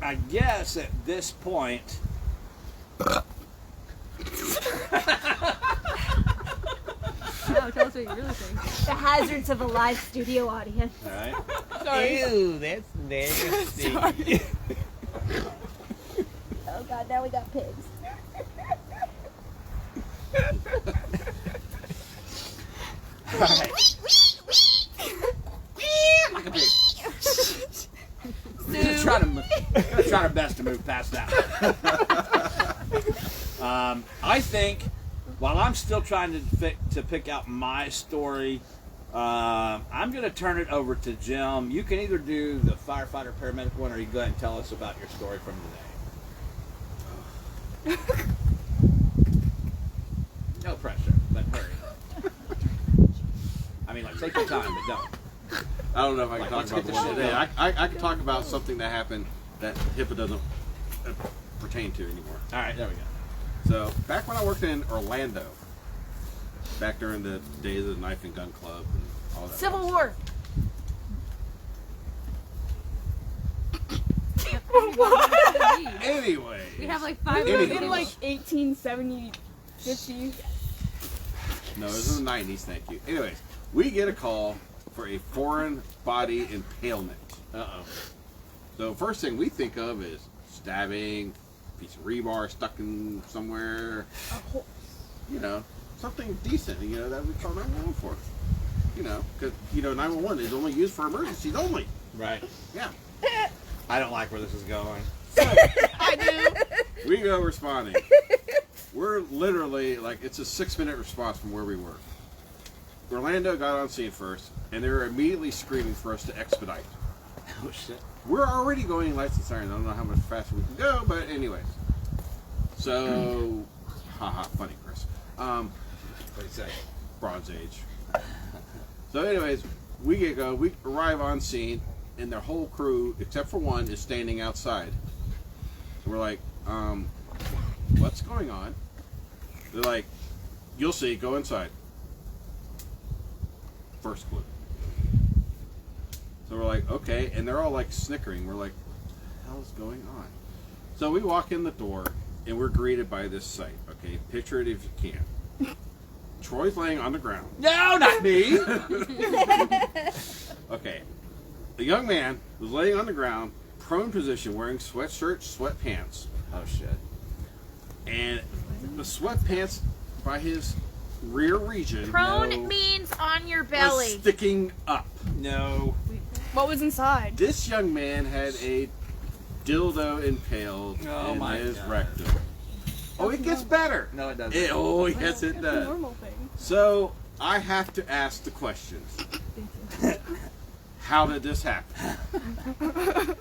I guess at this point, Now tell us what you really think. The hazards of a live studio audience. all right. Sorry. Ew, that's nasty. Oh God, now we got pigs. All right. Like a pig. I'm gonna try our best to move past that. I think while I'm still trying to pick out my story, I'm going to turn it over to Jim. You can either do the firefighter paramedic one, or you go ahead and tell us about your story from today. No pressure, but hurry. I mean, like, take your time, but don't. I don't know if I can Like, talk let's about get the this one shit today. done. I can talk about something that happened that HIPAA doesn't pertain to anymore. All right, there we go. So, back when I worked in Orlando, back during the days of the Knife and Gun Club and all that. Civil War. Anyway. We have like 5 Anyway. minutes in like 1870, 50. No, it was in the 90s, thank you. Anyways, we get a call for a foreign body impalement. Uh-oh. So first thing we think of is stabbing, piece of rebar stuck in somewhere, you know, something decent, you know, that we call 911 for. You know, because, you know, 911 is only used for emergencies only. Right. Yeah. I don't like where this is going. I do. We go responding. We're literally, like, it's a 6-minute response from where we were. Orlando got on scene first, and they were immediately screaming for us to expedite. Oh, shit. We're already going lights and sirens. I don't know how much faster we can go, but anyways. So, haha, funny, Chris. What do you say? Bronze Age. So, anyways, we arrive on scene, and their whole crew, except for one, is standing outside. And we're like, what's going on? They're like, you'll see, go inside. First clue. So we're like, okay, and they're all like snickering. We're like, what the hell is going on? So we walk in the door, and we're greeted by this sight. Okay, picture it if you can. Troy's laying on the ground. No, not me. Okay, the young man was laying on the ground, prone position, wearing sweatshirt, sweatpants, Oh shit. and the sweatpants by his rear region Prone means on your was belly. sticking up. No. What was inside? This young man had a dildo impaled Oh in my his God. rectum. Oh, it gets better. No, it doesn't. Oh, yes, it That's a does. normal thing. So I have to ask the questions. How did this happen?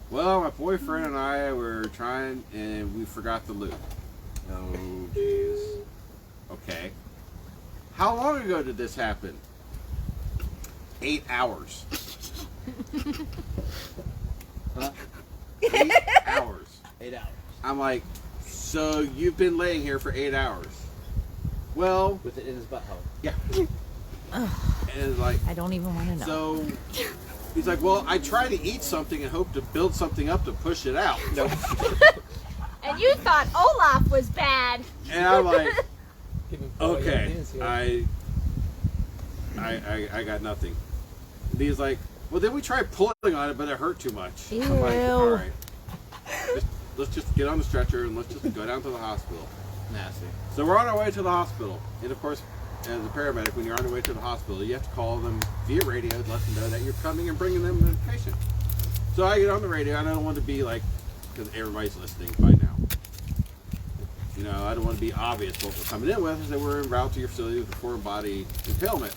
Well, my boyfriend and I were trying, and we forgot the lube. Oh jeez. Okay. How long ago did this happen? 8 hours. Huh? 8 hours. 8 hours. I'm like, so you've been laying here for 8 hours? Well, With it in his butthole. yeah. And it's like, I don't even want to know. so he's like, well, I try to eat something and hope to build something up to push it out. Nope. And you thought Olaf was bad. And I'm like, Giving Paul okay, ideas here. I got nothing. And he's like, well, then we tried pulling on it, but it hurt too much. Ew. I'm like, all right, let's just get on the stretcher and let's just go down to the hospital. Nasty. So we're on our way to the hospital, and of course, as a paramedic, when you're on your way to the hospital, you have to call them via radio to let them know that you're coming and bringing them the patient. So I get on the radio, and I don't want to be like, because everybody's listening by now. You know, I don't want to be obvious what we're coming in with, is that we're en route to your facility with a foreign body impalement.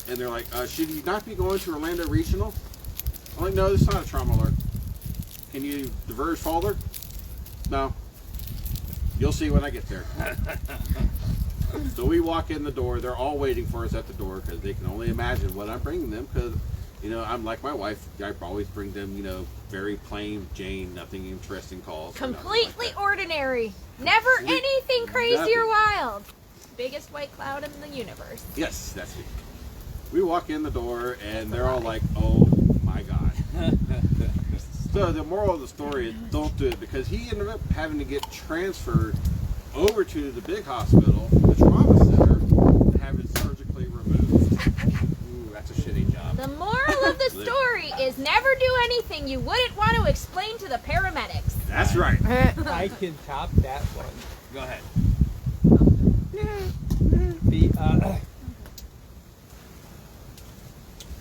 And they're like, should you not be going to Orlando Regional? I'm like, no, this is not a trauma alert. Can you diverge further? No. You'll see when I get there. So we walk in the door. They're all waiting for us at the door because they can only imagine what I'm bringing them. Because, you know, I'm like my wife. I always bring them, you know, very plain Jane, nothing interesting calls. or nothing like Completely that. ordinary. Never Complete- anything crazy or nothing. wild. Biggest white cloud in the universe. Yes, that's it. We walk in the door and they're all like, "Oh my god." So the moral of the story is don't do it, because he ended up having to get transferred over to the big hospital, the trauma center, to have it surgically removed. Ooh, that's a shitty job. The moral of the story is never do anything you wouldn't want to explain to the paramedics. That's right. I can top that one. Go ahead. The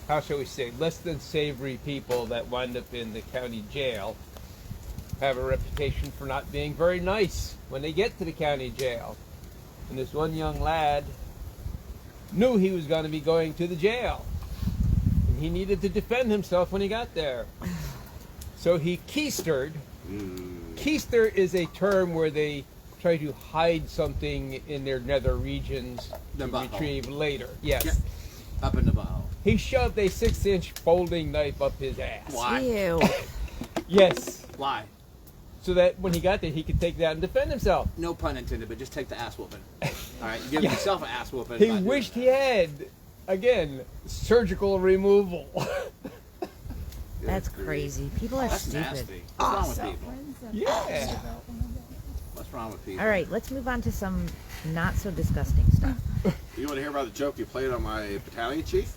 how shall we say, less than savory people that wind up in the county jail have a reputation for not being very nice when they get to the county jail. And this one young lad knew he was going to be going to the jail, and he needed to defend himself when he got there. So he keistered. Keister is a term where they try to hide something in their nether regions The to butthole. retrieve later. Yes. Yeah. Up in the butthole. He shoved a 6-inch folding knife up his ass. Why? Ew. Yes. Why? So that when he got there, he could take that and defend himself. No pun intended, but just take the ass whooping. All right, you give Yeah. yourself an ass whooping. He by doing wished that. he had, again, surgical removal. That's crazy. People are That's stupid. nasty. What's wrong with people? Yeah. What's wrong with people? All right, let's move on to some not so disgusting stuff. You want to hear about the joke you played on my battalion chief,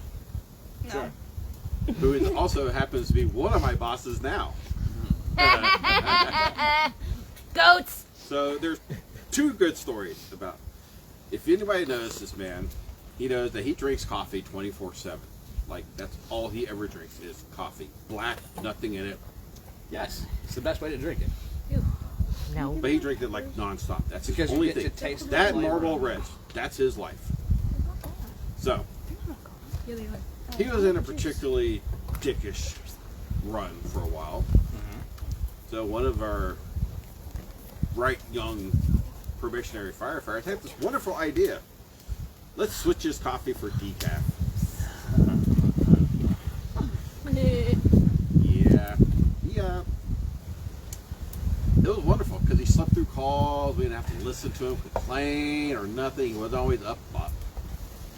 No. who is also happens to be one of my bosses now? Goats. So there's two good stories about. If anybody knows this man, he knows that he drinks coffee 24/7. Like that's all he ever drinks is coffee, black, nothing in it. Yes, it's the best way to drink it. No. But he drinks it like nonstop. That's his Because you only get to thing. taste the That flavor Marlboro of it. Reds. That's his life. So Yeah, they like- he was in a particularly dickish run for a while. So one of our bright young probationary firefighters had this wonderful idea. Let's switch his coffee for decaf. Yeah. It was wonderful because he slept through calls. We didn't have to listen to him complain or nothing. He was always up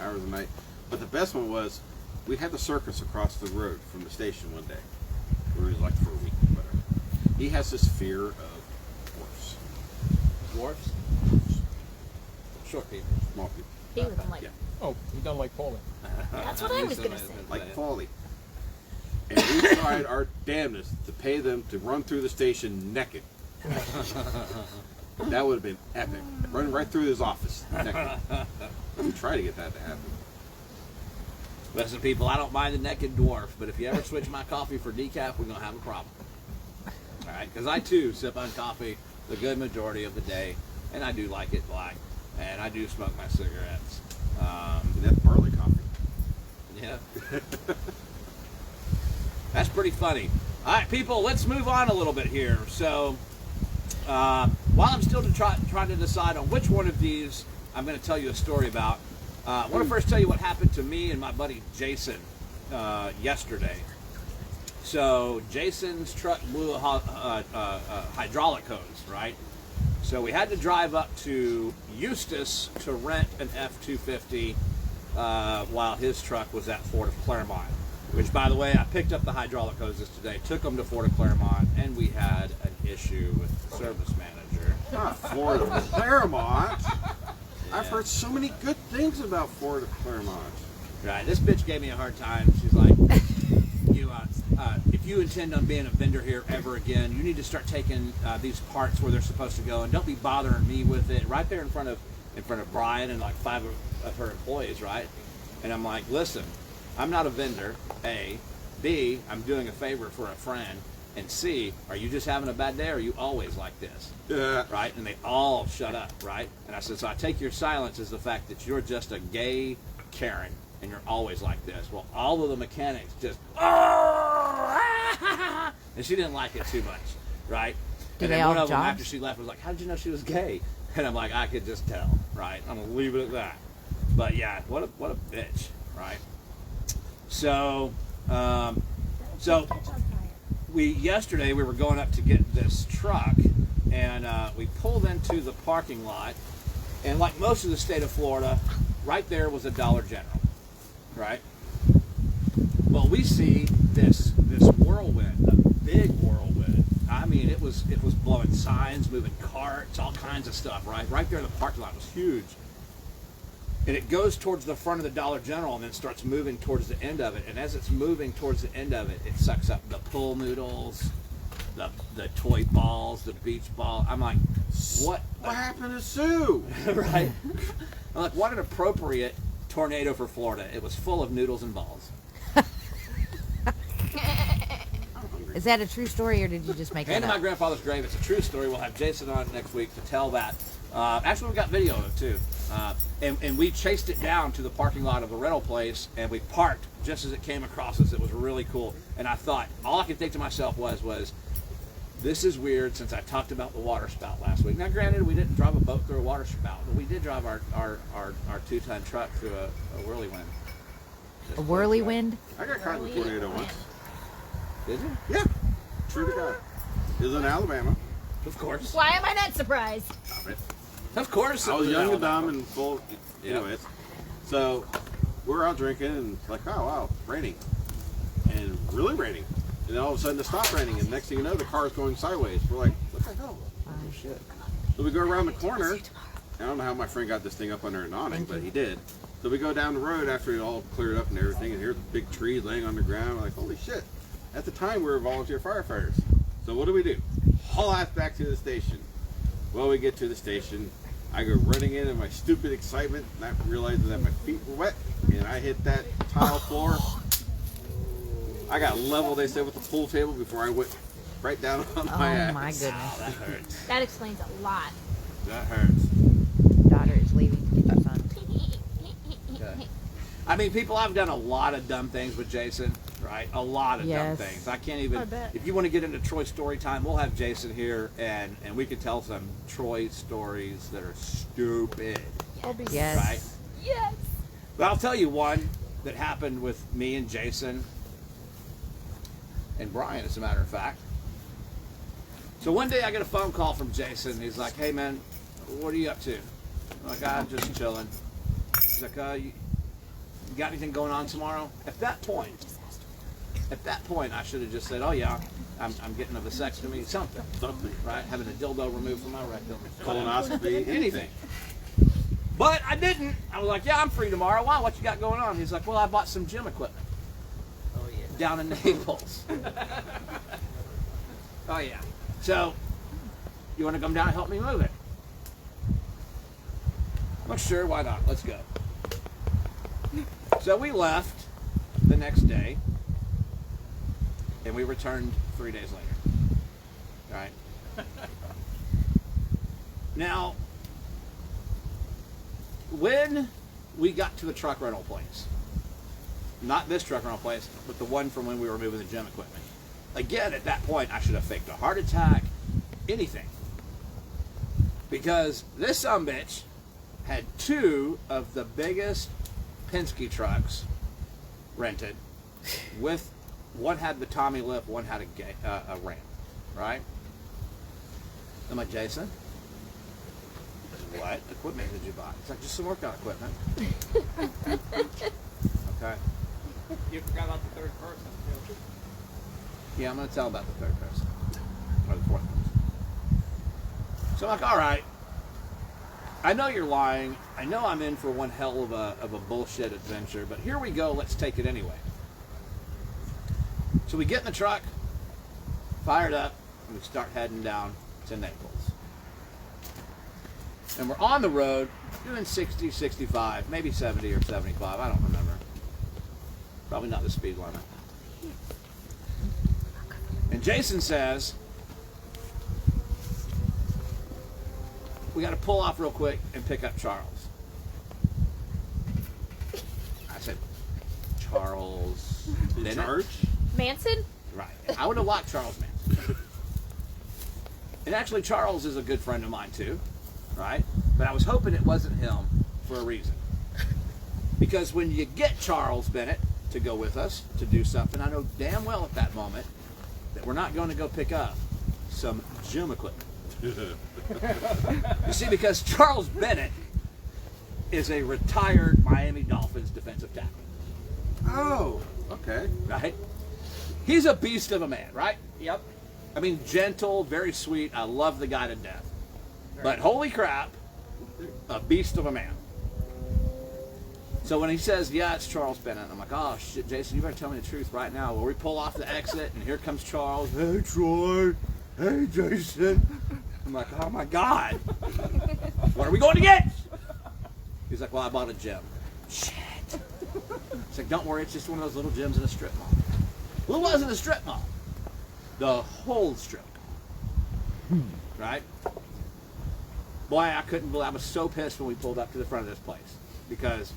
hours a night. But the best one was we had the circus across the road from the station one day. Where he was like for a week or whatever. He has this fear of dwarfs. Dwarfs? Short people. Small people. He was like, Yeah. Oh, you don't like Poland. that's what I was gonna say. Like Foley. And we tried our damnedest to pay them to run through the station naked. That would have been epic. Run right through his office naked. Let me try to get that to happen. Listen, people, I don't mind the naked dwarf, but if you ever switch my coffee for decaf, we're going to have a problem. All right? Because I, too, sip on coffee the good majority of the day, and I do like it black, and I do smoke my cigarettes. And that's barley coffee. Yeah. That's pretty funny. All right, people, let's move on a little bit here. So, while I'm still trying to decide on which one of these I'm going to tell you a story about, I want to first tell you what happened to me and my buddy Jason yesterday. So, Jason's truck blew a hydraulic hose, right? So we had to drive up to Eustis to rent an F-250 while his truck was at Fort of Claremont. Which, by the way, I picked up the hydraulic hoses today, took them to Fort of Claremont, and we had an issue with the service manager. Fort of Claremont? I've heard so many good things about Fort of Claremont. Right, this bitch gave me a hard time. She's like, if you intend on being a vendor here ever again, you need to start taking these parts where they're supposed to go, and don't be bothering me with it. Right there in front of Brian and like 5 of her employees, right? And I'm like, listen, I'm not a vendor, A. B, I'm doing a favor for a friend. And C, are you just having a bad day or are you always like this? Right? And they all shut up, right? And I said, so I take your silence as the fact that you're just a gay Karen and you're always like this. Well, all of the mechanics just, oh! And she didn't like it too much, right? Do And they then all one have of them, jobs? after she left, was like, how did you know she was gay? And I'm like, I could just tell, right? I'm going to leave it at that. But yeah, what a bitch, right? So, yesterday we were going up to get this truck, and we pulled into the parking lot, and like most of the state of Florida, right there was a Dollar General, right? Well, we see this whirlwind, a big whirlwind. I mean, it was blowing signs, moving carts, all kinds of stuff, right? Right there in the parking lot. It was huge. And it goes towards the front of the Dollar General and then starts moving towards the end of it. And as it's moving towards the end of it, it sucks up the pool noodles, the toy balls, the beach ball. I'm like, what happened to Sue? Right? I'm like, what an appropriate tornado for Florida. It was full of noodles and balls. Is that a true story, or did you just make And that my up? grandfather's grave. It's a true story. We'll have Jason on next week to tell that. Actually, we've got video of it too. And we chased it down to the parking lot of the rental place, and we parked just as it came across us. It was really cool. And I thought, all I could think to myself was, this is weird since I talked about the water spout last week. Now, granted, we didn't drive a boat through a water spout, but we did drive our 2-ton truck through a whirlwind. A whirlwind? I got caught in a tornado once. Did you? Yeah. True to God. It was in Alabama. Of course. Why am I not surprised? Stop it. Of course. I was in young and Alabama. dumb and full. Yeah. Anyways, so we're out drinking and it's like, oh wow, raining, and really raining, and then all of a sudden it stopped raining, and next thing you know, the car is going sideways. We're like, what the hell? Oh shit. So we go around the corner. I don't know how my friend got this thing up under an awning, but he did. So we go down the road after it all cleared up and everything, and here's a big tree laying on the ground. We're like, holy shit. At the time, we were volunteer firefighters. So what do? Haul ass back to the station. Well, we get to the station. I go running in my stupid excitement, not realizing that my feet were wet, and I hit that tile floor. I got level, they said, with the pool table before I went right down on my ass. Oh my goodness. Wow, that hurts. That explains a lot. That hurts. Daughter is leaving to get your son. Okay. I mean, people, I've done a lot of dumb things with Jason, right? A lot of dumb Yes. things. I can't even, I bet. if you want to get into Troy story time, we'll have Jason here and we can tell some Troy stories that are stupid, Yes. right? Yes. But I'll tell you one that happened with me and Jason and Brian, as a matter of fact. So one day I get a phone call from Jason. He's like, hey man, what are you up to? I'm like, I'm just chilling. He's like, you got anything going on tomorrow? At that point, I should have just said, oh yeah, I'm getting a vasectomy, something, right? Having a dildo removed from my rectum. Colonoscopy, anything. But I didn't. I was like, yeah, I'm free tomorrow. Wow, what you got going on? He's like, well, I bought some gym equipment. down in Naples. Oh yeah. So, you want to come down and help me move it? I'm like, sure, why not? Let's go. So we left the next day, and we returned 3 days later. All right. Now, when we got to the truck rental place, not this truck rental place, but the one from when we were moving the gym equipment, again, at that point, I should have faked a heart attack, anything. Because this sumbitch had two of the biggest Penske trucks rented, with one had the Tommy lift, one had a ramp, right? I'm like, Jason, what equipment did you buy? It's like, just some workout equipment. Okay. You forgot about the third person. Yeah, I'm going to tell about the third person. Or the fourth person. So I'm like, all right. I know you're lying. I know I'm in for one hell of a bullshit adventure, but here we go. Let's take it anyway. So we get in the truck, fired up, and we start heading down to Naples. And we're on the road doing 60, 65, maybe 70 or 75. I don't remember. Probably not the speed limit. And Jason says, we got to pull off real quick and pick up Charles. I said, Charles In Bennett? charge? Manson? Right. I would have liked Charles Manson. And actually, Charles is a good friend of mine too, right? But I was hoping it wasn't him for a reason. Because when you get Charles Bennett to go with us to do something, I know damn well at that moment that we're not going to go pick up some gym equipment. You see, because Charles Bennett is a retired Miami Dolphins defensive tackle. Oh, okay. Right? He's a beast of a man, right? Yep. I mean, gentle, very sweet. I love the guy to death. But holy crap, a beast of a man. So when he says, yeah, it's Charles Bennett, I'm like, oh, shit, Jason, you better tell me the truth right now. Well, we pull off the exit, and here comes Charles. Hey, Troy. Hey, Jason. I'm like, oh, my God. What are we going to get? He's like, well, I bought a gym. Shit. It's like, don't worry, it's just one of those little gyms in a strip mall. Well, it wasn't a strip mall. The whole strip mall. Right? Boy, I couldn't believe, I was so pissed when we pulled up to the front of this place. Because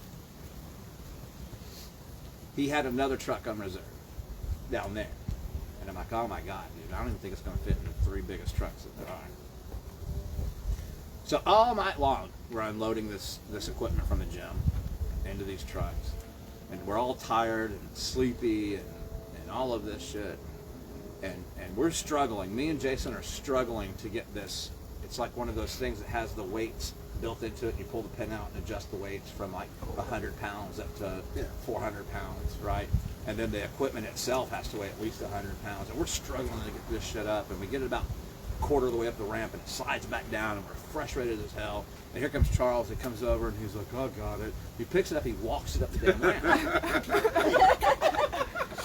he had another truck on reserve down there. And I'm like, oh my God, dude, I don't even think it's going to fit in the three biggest trucks that there are. So all night long, we're unloading this equipment from the gym into these trucks. And we're all tired and sleepy and all of this shit. And we're struggling. Me and Jason are struggling to get this. It's like one of those things that has the weights built into it. You pull the pin out and adjust the weights from like 100 pounds up to 400 pounds, right? And then the equipment itself has to weigh at least 100 pounds. And we're struggling to get this shit up. And we get it about a quarter of the way up the ramp, and it slides back down, and we're frustrated as hell. And here comes Charles. He comes over, and he's like, oh, got it. He picks it up. He walks it up the damn ramp.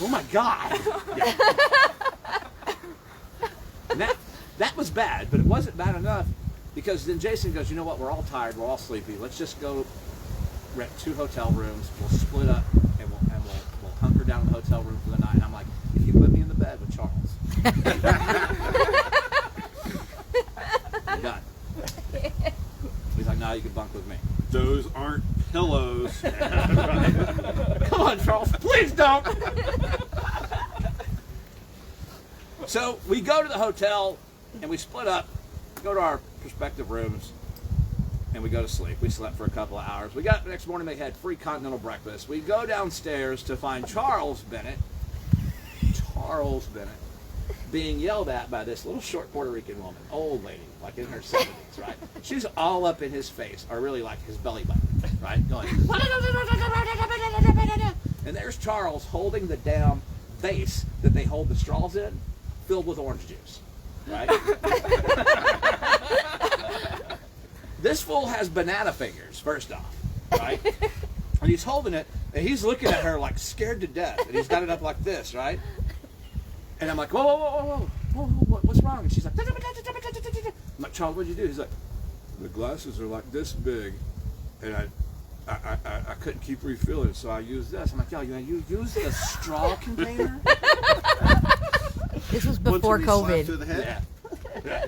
Oh, my God. Yeah. And that was bad, but it wasn't bad enough, because then Jason goes, you know what, we're all tired, we're all sleepy, let's just go rent 2 hotel rooms, we'll split up, and we'll hunker down in the hotel room for the night. And I'm like, if you put me in the bed with Charles, you're done. He's like, no, you can bunk with me. Those aren't pillows. Come on, Charles, please don't. So we go to the hotel, and we split up, go to our respective rooms, and we go to sleep. We slept for a couple of hours. We got up the next morning, they had free continental breakfast. We go downstairs to find Charles Bennett, being yelled at by this little short Puerto Rican woman, old lady, like in her 70s, right? She's all up in his face, or really like his belly button, right? Going, and there's Charles holding the damn vase that they hold the straws in, filled with orange juice, right? This fool has banana fingers, first off, right? And he's holding it, and he's looking at her like scared to death. And he's got it up like this, right? And I'm like, whoa, whoa, whoa, whoa, whoa, whoa, what's wrong? And she's like, I'm like, Charles, what'd you do? He's like, the glasses are like this big, and I couldn't keep refilling it, so I used this. I'm like, yo, you used the straw container? This was Once before we slapped COVID. to the head. Yeah.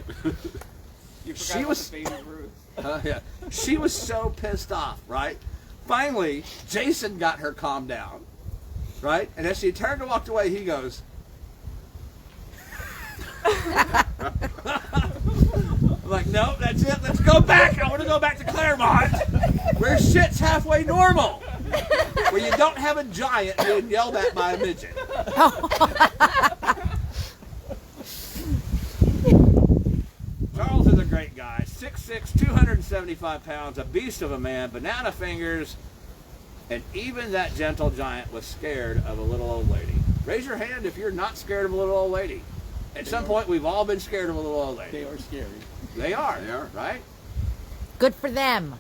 You forgot She about was- the Baby Ruth. Yeah. She was so pissed off, right? Finally, Jason got her calmed down, right? And as she turned and walked away, he goes, I'm like, nope, that's it. Let's go back. I want to go back to Claremont, where shit's halfway normal, where you don't have a giant being yelled at by a midget. Charles is a great guy. 6'6", 275 pounds, a beast of a man, banana fingers, and even that gentle giant was scared of a little old lady. Raise your hand if you're not scared of a little old lady. At some point, we've all been scared of a little old lady. They are scary. They are. They are. Right? Good for them. I'm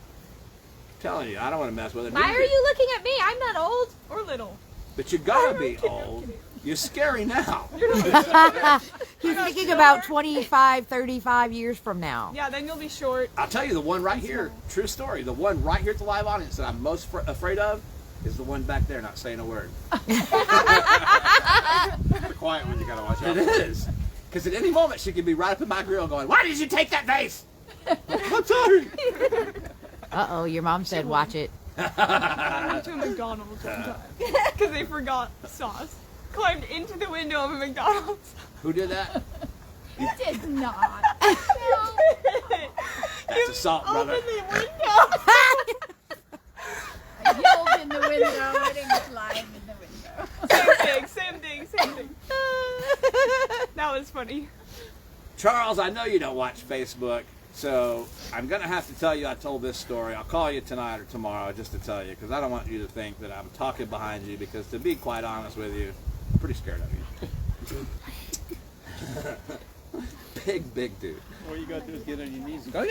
telling you, I don't want to mess with it. Why are you looking at me? I'm not old. Or little. But you gotta be old. You're scary now. He's thinking about 25, 35 years from now. Yeah, then you'll be short. I'll tell you the one right here, true story, the one right here at the live audience that I'm most afraid of is the one back there not saying a word. The quiet one you gotta watch out It for. is. Because at any moment she could be right up in my grill going, why did you take that vase? I'm sorry. Uh-oh, your mom said watch it. I went to a McDonald's one time because they forgot sauce. Climbed into the window of a McDonald's. Who did that? You did not. That's assault, brother. Open the window. You opened the window. I didn't climb in the window. Same thing. That was funny. Charles, I know you don't watch Facebook, so I'm going to have to tell you I told this story. I'll call you tonight or tomorrow just to tell you, because I don't want you to think that I'm talking behind you, because to be quite honest with you, I'm pretty scared of you. Big dude. All you gotta do is get on your knees and go.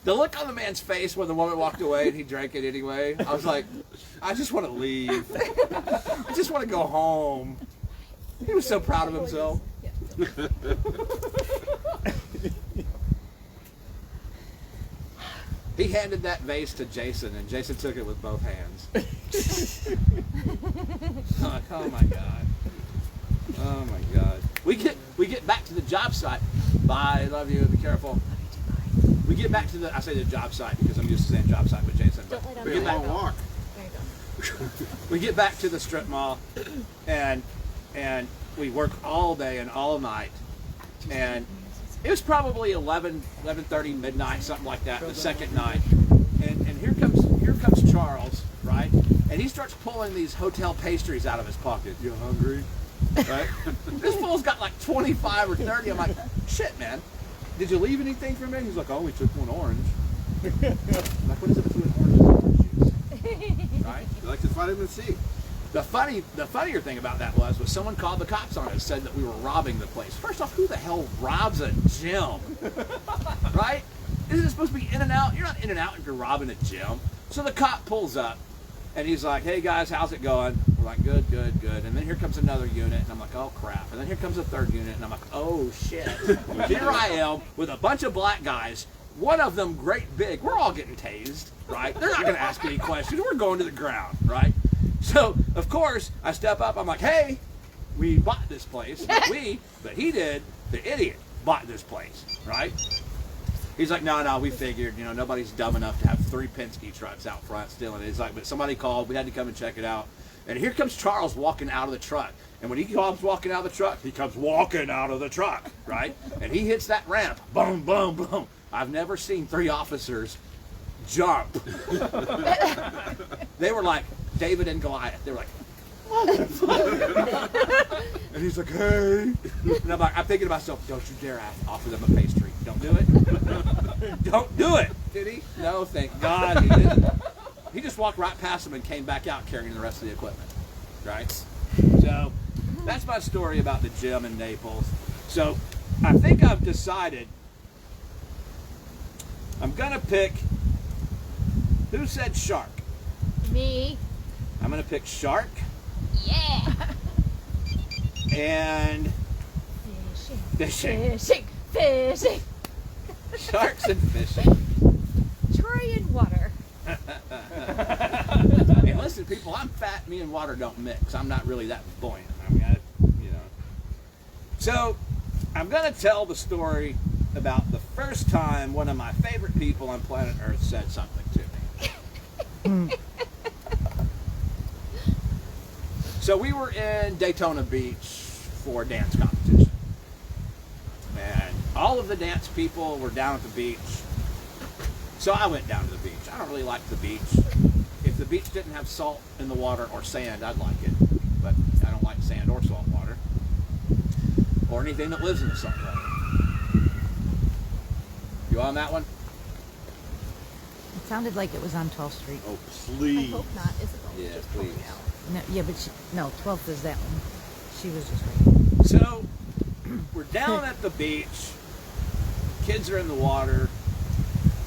The look on the man's face when the woman walked away and he drank it anyway, I was like, I just want to leave. I just want to go home. He was so proud of himself. He handed that vase to Jason, and Jason took it with both hands. Oh my God. Oh my God. We get back to the job site. Bye, love you, be careful. We get back to I say the job site because I'm used to saying job site with Jason. But we Be a get back, long walk. we get back to the strip mall, and we work all day and all night, and it was probably 11:30 midnight, something like that, the second night, and here comes Charles, right, and he starts pulling these hotel pastries out of his pocket. You hungry? Right? This fool's got like 25 or 30. I'm like, shit, man. Did you leave anything for me? He's like, I only took one orange. I'm like, what is it between orange and orange juice? Right? You like the vitamin C. The funnier thing about that was someone called the cops on us, said that we were robbing the place. First off, who the hell robs a gym? Right? Isn't it supposed to be in and out? You're not in and out if you're robbing a gym. So the cop pulls up, and he's like, hey guys, how's it going? We're like, good. And then here comes another unit, and I'm like, oh crap. And then here comes a third unit, and I'm like, oh shit. Here I am with a bunch of black guys, one of them great big. We're all getting tased, right? They're not going to ask any questions. We're going to the ground, right? So, of course, I step up, I'm like, hey, we bought this place. Not we, but he did, the idiot, bought this place, right? He's like, no, we figured, nobody's dumb enough to have 3 Penske trucks out front stealing it. He's like, but somebody called, we had to come and check it out. And here comes Charles walking out of the truck. And when he comes walking out of the truck, he comes walking out of the truck, right? And he hits that ramp, boom, boom, boom. I've never seen 3 officers jump. They were like David and Goliath. They were like, and he's like, hey. And I'm like, I'm thinking to myself, don't you dare offer them a pastry. Don't do it. Don't do it. Did he? No, thank God he didn't. He just walked right past them and came back out carrying the rest of the equipment. Right? So that's my story about the gym in Naples. So I think I've decided I'm going to pick Who said shark? Me. I'm going to pick shark Yeah. and fishing. Fishing. Sharks and fishing. Troy and water. Hey, listen, people, I'm fat. Me and water don't mix. I'm not really that buoyant. I mean, you know. So, I'm going to tell the story about the first time one of my favorite people on planet Earth said something to me. So, we were in Daytona Beach for a dance competition. And all of the dance people were down at the beach. So I went down to the beach. I don't really like the beach. If the beach didn't have salt in the water or sand, I'd like it. But I don't like sand or salt water. Or anything that lives in the salt water. You on that one? It sounded like it was on 12th Street. Oh, I please. hope not, Isabel. Yeah, Just please. help me out. No, yeah, but no, 12th is that one. She was just right. So we're down at the beach. Kids are in the water.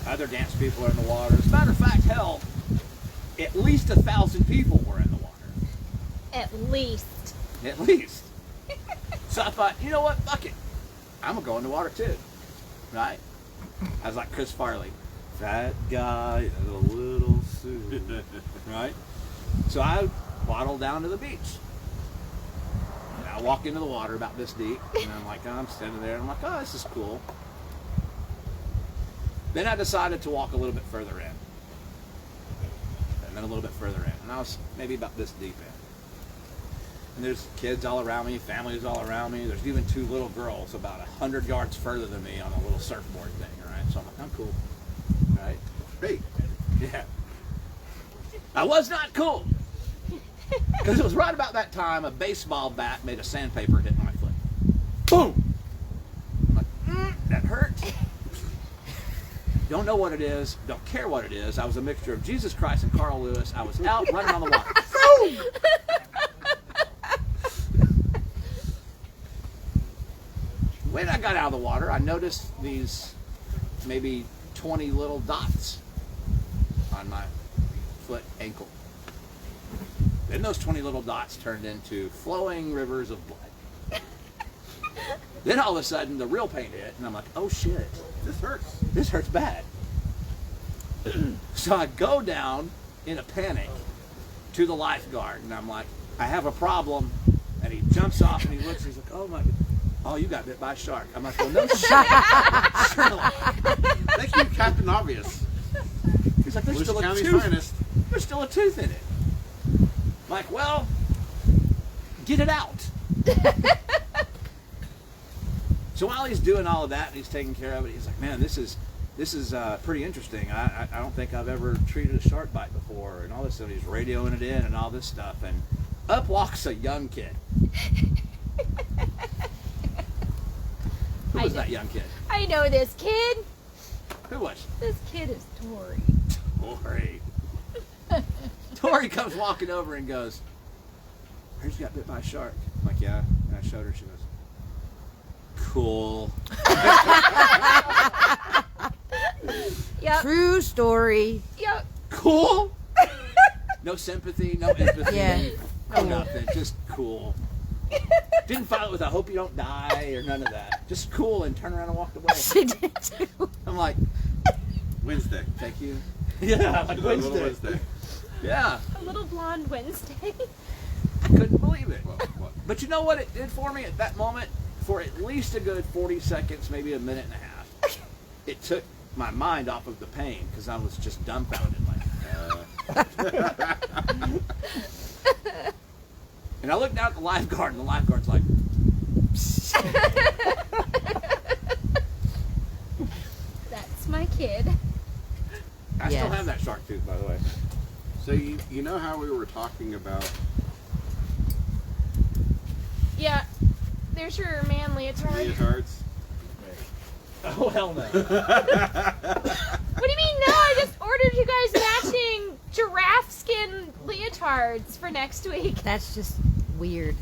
Other dance people are in the water. As a matter of fact, hell, at least 1,000 people were in the water. At least. At least. So I thought, you know what? Fuck it. I'm going to go in the water too. Right? I was like Chris Farley. Fat guy in a little suit. Right? So I waddled down to the beach. And I walk into the water about this deep. And I'm like, I'm standing there. And I'm like, oh, this is cool. Then I decided to walk a little bit further in. And then a little bit further in. And I was maybe about this deep in. And there's kids all around me, families all around me. There's even two little girls about 100 yards further than me on a little surfboard thing, right? So I'm like, I'm cool. Right? Hey, Yeah. I was not cool. Because it was right about that time a baseball bat made a sandpaper hit my foot. Boom! I'm like, that hurts. Don't know what it is. Don't care what it is. I was a mixture of Jesus Christ and Carl Lewis. I was out running on the water. When I got out of the water, I noticed these maybe 20 little dots on my foot, ankle. Then those 20 little dots turned into flowing rivers of blood. Then all of a sudden, the real pain hit, and I'm like, oh shit, this hurts. this hurts bad. So I go down in a panic to the lifeguard, and I'm like, I have a problem. And he jumps off and he looks, and he's like, oh my God. Oh, you got bit by a shark. I'm like, well, no shit. Sherlock. Thank you, Captain Obvious. He's like, there's Volusia still a County's tooth. finest. There's still a tooth in it. I'm like, well, get it out. So while he's doing all of that and he's taking care of it, he's like, man, this is pretty interesting. I don't think I've ever treated a shark bite before, and all this stuff. He's radioing it in and all this stuff, and up walks a young kid. Who was that young kid? I know this kid. Who was? This kid is Tori. Tori. Tori comes walking over and goes, I heard you got bit by a shark. I'm like, yeah. And I showed her. She goes, cool. Yep. True story. Yep. Cool? No sympathy, no empathy, Yeah. no nothing. Just cool. Didn't follow it with, I hope you don't die, or none of that. Just cool, and turned around and walked away. She did too. I'm like, Wednesday. thank you. Yeah, like Little Wednesday. Yeah, A little blonde Wednesday. I couldn't believe it. What? But you know what it did for me at that moment? For at least a good 40 seconds, maybe a minute and a half, it took my mind off of the pain, because I was just dumbfounded. And I looked down at the lifeguard, and the lifeguard's like, That's my kid. I still Yes. have that shark tooth, by the way. So you know how we were talking about Yeah. There's your man leotard. leotards? Oh, hell no. What do you mean no? I just ordered you guys matching giraffe skin leotards for next week. That's just weird.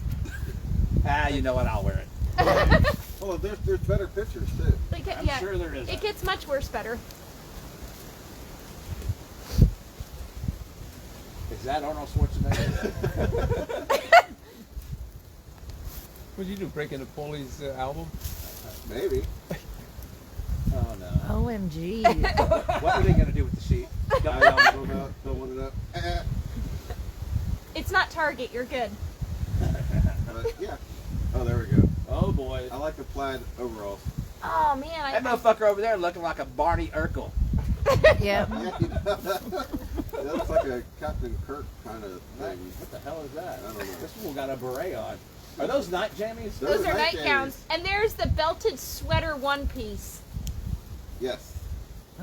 You know what? I'll wear it. Oh, there's better pictures too. Like, I'm yeah, sure there is. it gets much worse better. Is that Arnold Schwarzenegger? What'd you do? Break into Paulie's album? Maybe. Oh no. OMG. What are they gonna do with the sheet? Don't want it up. It's not Target. You're good. But yeah. Oh, there we go. Oh boy. I like the plaid overalls. Oh man, That motherfucker over there looking like a Barney Urkel. Yep. Yeah, he does. It looks like a Captain Kirk kind of thing. What the hell is that? I don't know. This fool got a beret on. Are those night jammies? Those are night nightgowns. And there's the belted sweater one piece. Yes.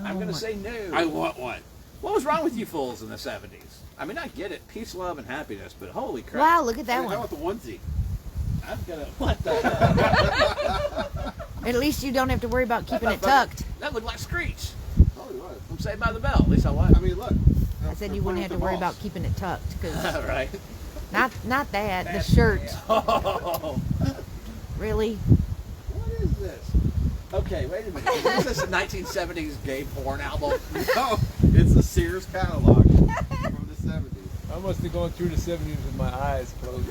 I'm gonna say no. I want one. What was wrong with you fools in the 70s? I mean, I get it, peace, love, and happiness, but holy crap! Wow, look at that How one. about the onesie? I'm gonna. What the hell? At least you don't have to worry about keeping it tucked. That looked like Screech Oh, he was. from Saved by the Bell. At least I was. I mean, look. I said you wouldn't have to worry about keeping it tucked, because right. not that, the shirt. Oh, Really? what is this? Okay, wait a minute. Is this a 1970s gay porn album? No, it's the Sears catalog from the 70s. I must have gone through the 70s with my eyes closed.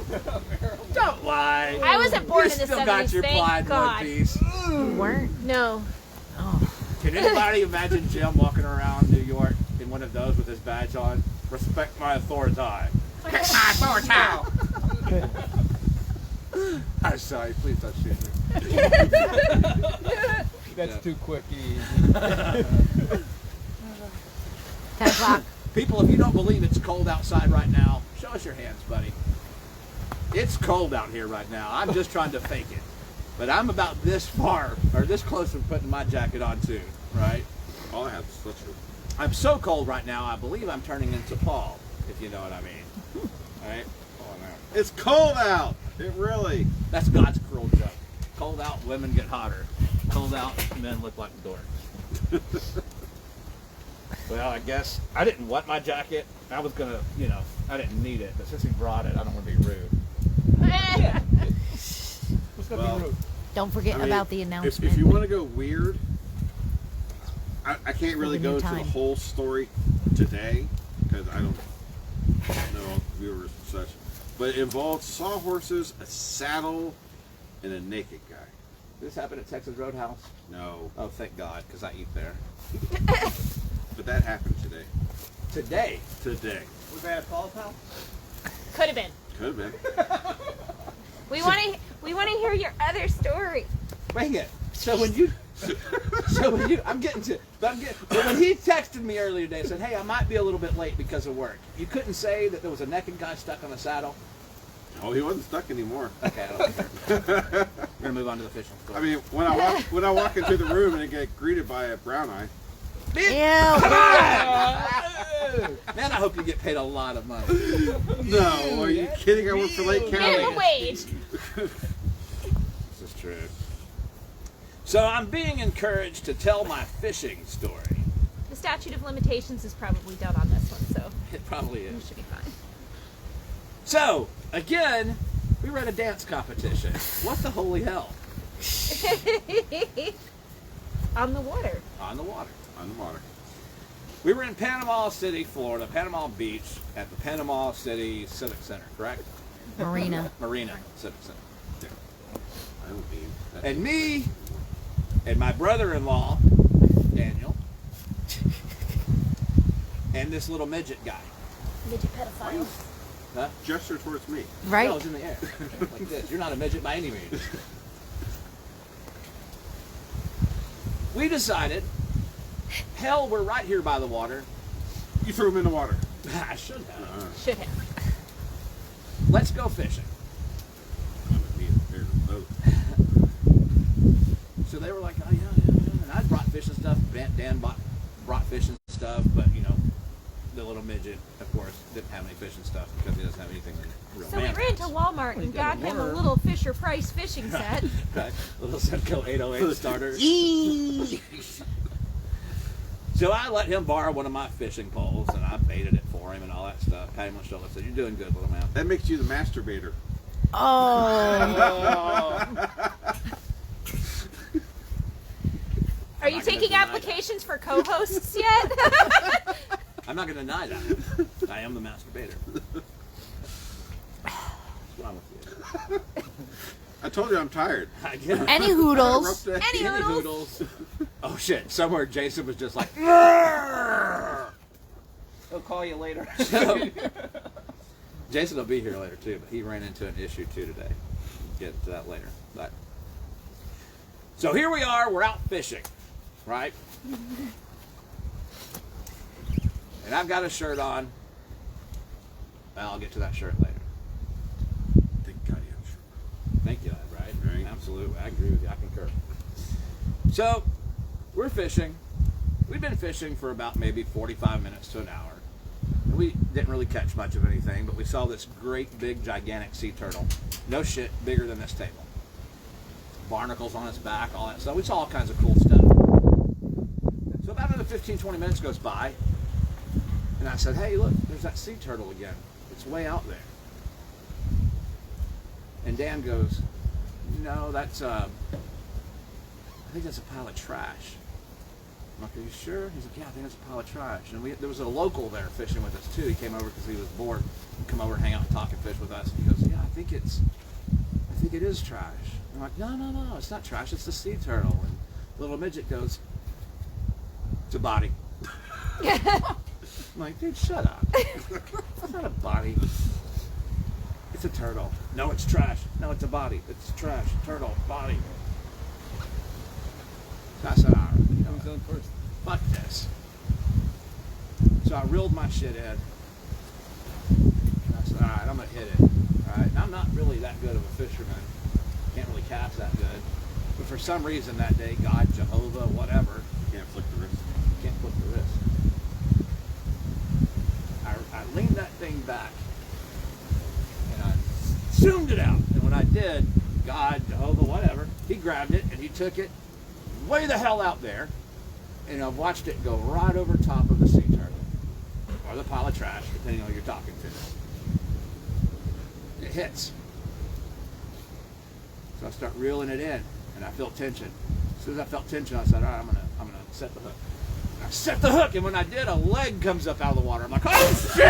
Don't lie. I wasn't born You in the still 70s. got your Thank plaid God. one piece. You weren't? No. Oh. Can anybody imagine Jim walking around New York in one of those with his badge on? Respect my authority. Respect my authority. I'm sorry. Please don't shoot me. That's Yeah. too quick. 10 o'clock. People, if you don't believe it's cold outside right now, show us your hands, buddy. It's cold out here right now. I'm just trying to fake it. But I'm about this far, or this close from putting my jacket on too, right? All I have is sweatshirt. I'm so cold right now, I believe I'm turning into Paul, if you know what I mean. All right? It's cold out. It really. That's God's cruel joke. Cold out, women get hotter. Cold out, men look like dorks. Well, I guess I didn't want my jacket. I was gonna, I didn't need it. But since he brought it, I don't want to be rude. What's gonna Well, be rude? Don't forget I mean, about the announcement. If you want to go weird, I can't really the new go to the time. whole story today because I don't know all the viewers and such. But it involves sawhorses, a saddle, and a naked guy. This happened at Texas Roadhouse. No, Oh, thank God, because I eat there. but that happened today. Today. Today. Was that at Paul's house? Could have been. Could have been. We want to hear your other story. Bring it. So when you, I'm getting to, but when he texted me earlier today and said, hey, I might be a little bit late because of work. You couldn't say that there was a naked guy stuck on a saddle? Oh, he wasn't stuck anymore. Okay, I don't care. We're gonna move on to the fishing story. I mean, when I walk into the room and I get greeted by a brown eye. Ew. Man, I hope you get paid a lot of money. No, are you kidding? I work for Lake County. Minimum wage. This is true. So I'm being encouraged to tell my fishing story. The statute of limitations is probably done on this one, so It probably it is. should be fine. So, again, we were at a dance competition. What the holy hell? On the water. On the water. On the water. We were in Panama City, Florida, Panama Beach, at the Panama City Civic Center, correct? Marina. Marina Civic Center. I don't mean. That's And me and my brother-in-law, Daniel, and this little midget guy. Midget pedophiles. Huh? gesture towards me. Right? No, it's in the air. Like this. You're not a midget by any means. We decided, hell, we're right here by the water. You threw him in the water. I should have. Should have. Let's go fishing. I'm gonna need a pair of both. So they were like, oh, yeah. And I brought fishing stuff. Dan brought fishing stuff, but, the little midget, of course, didn't have any fishing stuff because he doesn't have anything real. So we ran to Walmart and got him a little Fisher Price fishing set. Right. Little Senko 808 starter. So I let him borrow one of my fishing poles, and I baited it for him and all that stuff. Pat him on the shoulder, said, "You're doing good, little man." That makes you the masturbator. Oh. Are you not gonna taking deny applications for co-hosts yet? I'm not going to deny that. I am the masturbator. What's wrong with you? I told you I'm tired. I get it. Any hoodles. Rough day. Any Any hoodles. hoodles. Oh shit! Somewhere Jason was just like. He'll call you later. So, Jason will be here later too, but he ran into an issue too today. We'll get to that later. But so here we are. We're out fishing, right? And I've got a shirt on. Well, I'll get to that shirt later. Thank God you have a shirt. Thank you, lad, right? Right. Absolutely. I agree with you. I concur. So, we're fishing. We've been fishing for about maybe 45 minutes to an hour. And we didn't really catch much of anything, but we saw this great, big, gigantic sea turtle. No shit, bigger than this table. Barnacles on its back, all that stuff. We saw all kinds of cool stuff. So about another 15, 20 minutes goes by, and I said, hey, look, there's that sea turtle again. It's way out there. And Dan goes, no, that's, I think that's a pile of trash. I'm like, are you sure? He's like, yeah, I think it's a pile of trash. And there was a local there fishing with us too. He came over because he was bored. He'd come over, hang out, and talk and fish with us. And he goes, yeah, I think it is trash. I'm like, no, it's not trash. It's the sea turtle. And little midget goes, it's a body. I'm like, dude, shut up. It's not a body. It's a turtle. No, it's trash. No, it's a body. It's trash. Turtle. Body. So I said, all right. You know, Who's on first? fuck this. So I reeled my shit in. And I said, all right, I'm going to hit it. All right. And I'm not really that good of a fisherman. Can't really cast that good. But for some reason that day, God, Jehovah, whatever, Can't flick the wrist. can't flip the wrist. I leaned that thing back and I zoomed it out. And when I did, God, Jehovah, whatever, he grabbed it and he took it way the hell out there. And I've watched it go right over top of the sea turtle or the pile of trash, depending on who you're talking to. It hits. So I start reeling it in and I feel tension. As soon as I felt tension, I said, all right, I'm gonna set the hook. I set the hook, and when I did, a leg comes up out of the water. I'm like, oh shit!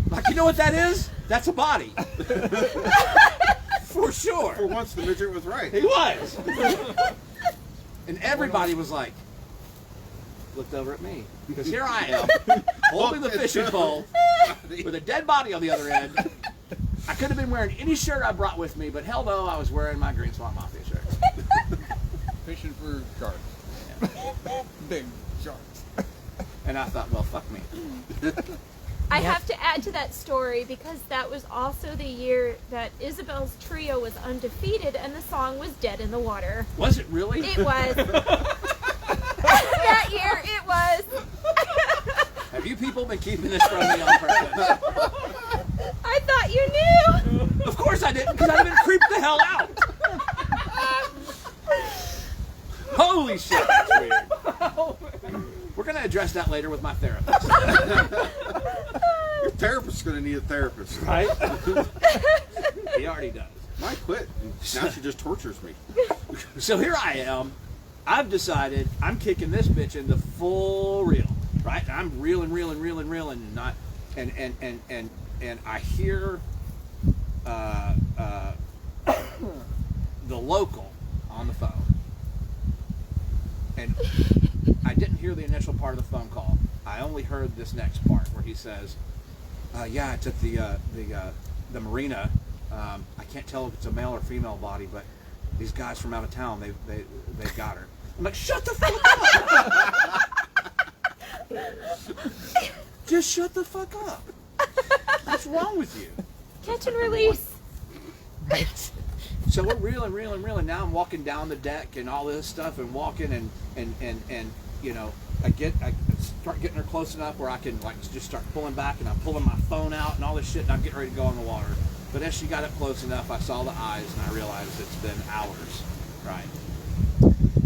Like, you know what that is? That's a body. For sure. For once, the midget was right. He was. And everybody was like, looked over at me. Because here I am, holding the fishing pole, with a dead body on the other end. I could have been wearing any shirt I brought with me, but hell no, I was wearing my Green Swamp Mafia shirt. Fishing for sharks. Big sharks. And I thought, well, fuck me. I have to add to that story because that was also the year that Isabel's trio was undefeated and the song was Dead in the Water. Was it really? It was. That year it was. Have you people been keeping this from me on purpose? I thought you knew. Of course I didn't, because I'd have been creeped the hell out. Holy shit, that's weird. We're going to address that later with my therapist. Your therapist's going to need a therapist. Right? He already does. Mine quit. Now she just tortures me. So here I am. I've decided I'm kicking this bitch into full reel. Right? And I'm reeling, and not, and I hear the local on the phone, and I didn't hear the initial part of the phone call. I only heard this next part where he says, "Yeah, it's at the marina. I can't tell if it's a male or female body, but these guys from out of town, they've got her." I'm like, "Shut the fuck up! Just shut the fuck up! What's wrong with you?" Catch and release. Right. So we're reeling. Now I'm walking down the deck and all this stuff, and walking and you know, I start getting her close enough where I can like just start pulling back, and I'm pulling my phone out and all this shit, and I'm getting ready to go in the water. But as she got up close enough, I saw the eyes, and I realized it's been hours, right?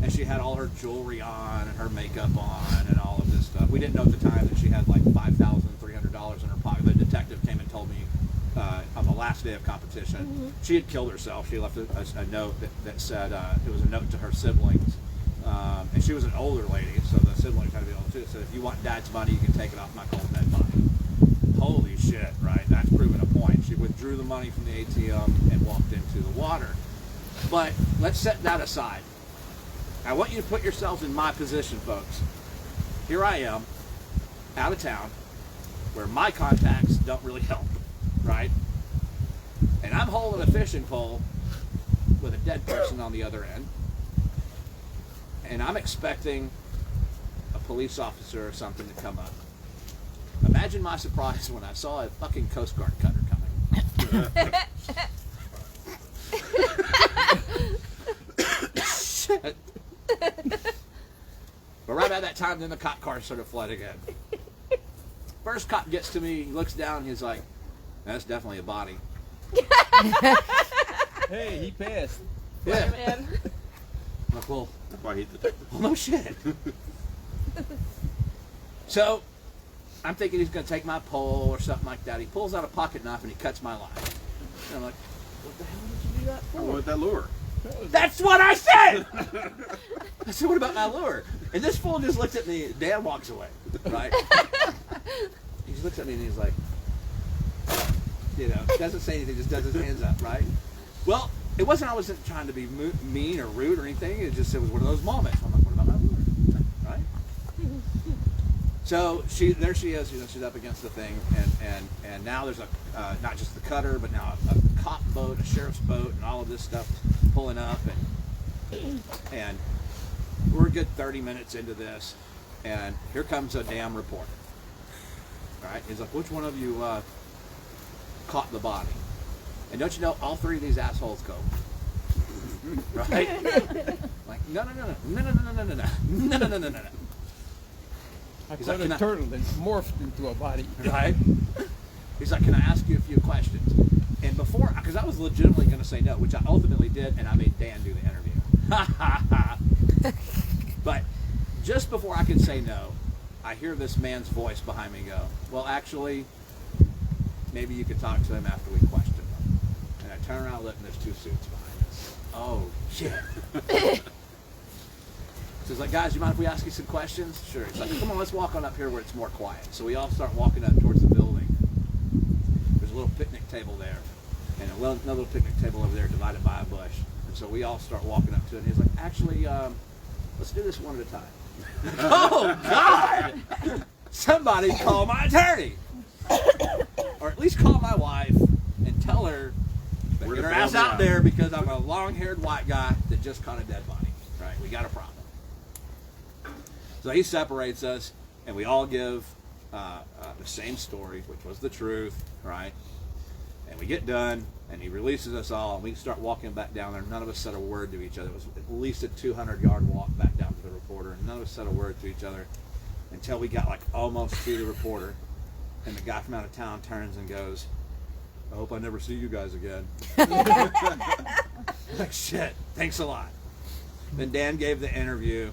And she had all her jewelry on and her makeup on and all of this stuff. We didn't know at the time that she had like $5,300 in her pocket. The detective came and told me on the last day of competition, she had killed herself. She left a note that said, it was a note to her siblings, and she was an older lady, so the siblings had to be older too. So if you want Dad's money, you can take it off my cold dead body. Holy shit, right? That's proven a point. She withdrew the money from the ATM and walked into the water. But let's set that aside. I want you to put yourselves in my position, folks. Here I am, out of town, where my contacts don't really help, right? And I'm holding a fishing pole with a dead person on the other end. And I'm expecting a police officer or something to come up. Imagine my surprise when I saw a fucking Coast Guard cutter coming. Shit. But right about that time, then the cop car started flooding in. First cop gets to me, he looks down, he's like, that's definitely a body. Hey, he passed. Yeah. Man. I'm like, well, That's why he's detective. well, no shit. So, I'm thinking he's going to take my pole or something like that. He pulls out a pocket knife and he cuts my line. And I'm like, what the hell did you do that I for? want that lure. That's what I said! I said, what about my lure? And this fool just looks at me, Dan walks away, right? He just looks at me and he's like, doesn't say anything, just does his hands up, right? Well, it wasn't I wasn't trying to be mean or rude or anything. It was one of those moments. I'm like, what about my lure? Right? So there she is. She's up against the thing, and now there's not just the cutter, but now a cop boat, a sheriff's boat, and all of this stuff pulling up, and we're a good 30 minutes into this, and here comes a damn reporter. All right, he's like, which one of you caught the body? And don't you know, all three of these assholes go, right? Like, no. I He's caught like, a turtle that morphed into a body. Right? He's like, can I ask you a few questions? And before, because I was legitimately going to say no, which I ultimately did, and I made Dan do the interview. But just before I could say no, I hear this man's voice behind me go, well, actually, maybe you could talk to him after we question him. And I turn around and look, and there's two suits behind us. Oh, shit. So he's like, guys, you mind if we ask you some questions? Sure. He's like, come on, let's walk on up here where it's more quiet. So we all start walking up towards the building. There's a little picnic table there, and another little picnic table over there divided by a bush. And so we all start walking up to it, and he's like, actually, let's do this one at a time. Oh, God! Somebody call my attorney! Or at least call my wife and tell her to Where get to her bail ass me out out. there because I'm a long-haired white guy that just caught a dead body. Right? We got a problem. So he separates us, and we all give the same story, which was the truth, right? And we get done, and he releases us all, and we start walking back down there. None of us said a word to each other. It was at least a 200-yard walk back down to the reporter, and none of us said a word to each other until we got like almost to the reporter, and the guy from out of town turns and goes, I hope I never see you guys again. Like, shit, thanks a lot. Then Dan gave the interview,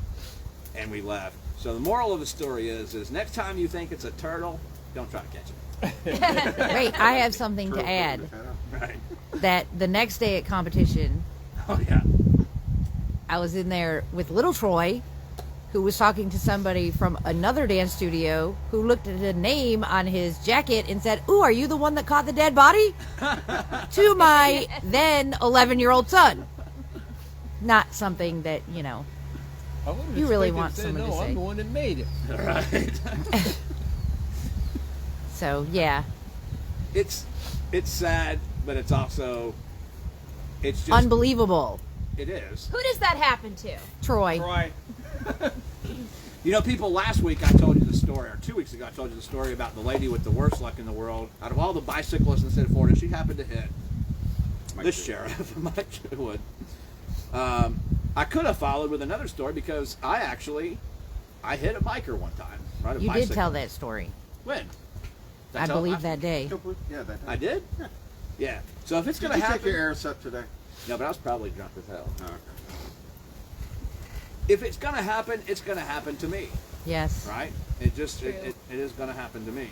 and we left. So the moral of the story is next time you think it's a turtle, don't try to catch it. Wait, I have something to add. Right? That the next day at competition, Oh yeah. I was in there with little Troy, who was talking to somebody from another dance studio who looked at a name on his jacket and said, ooh, are you the one that caught the dead body? To my then 11-year-old son. Not something that, I wouldn't You really expect him want to say, someone to no, say. I'm the one that made it. Right. so, yeah. It's sad, but it's also it's just Unbelievable. It is. Who does that happen to? Troy. Right. People, last week I told you the story, or 2 weeks ago I told you the story about the lady with the worst luck in the world. Out of all the bicyclists in the state of Florida, she happened to hit the sheriff, Mike Sherwood. I could have followed with another story because I hit a biker one time. Right, a You did bicycle. tell that story. When? Did I tell- believe that day. Yeah, that I did? Yeah. Yeah. So if it's Did going you to take happen... your air set today? No, but I was probably drunk as hell. Okay. If it's going to happen, it's going to happen to me. Yes. Right? It just True. it is going to happen to me.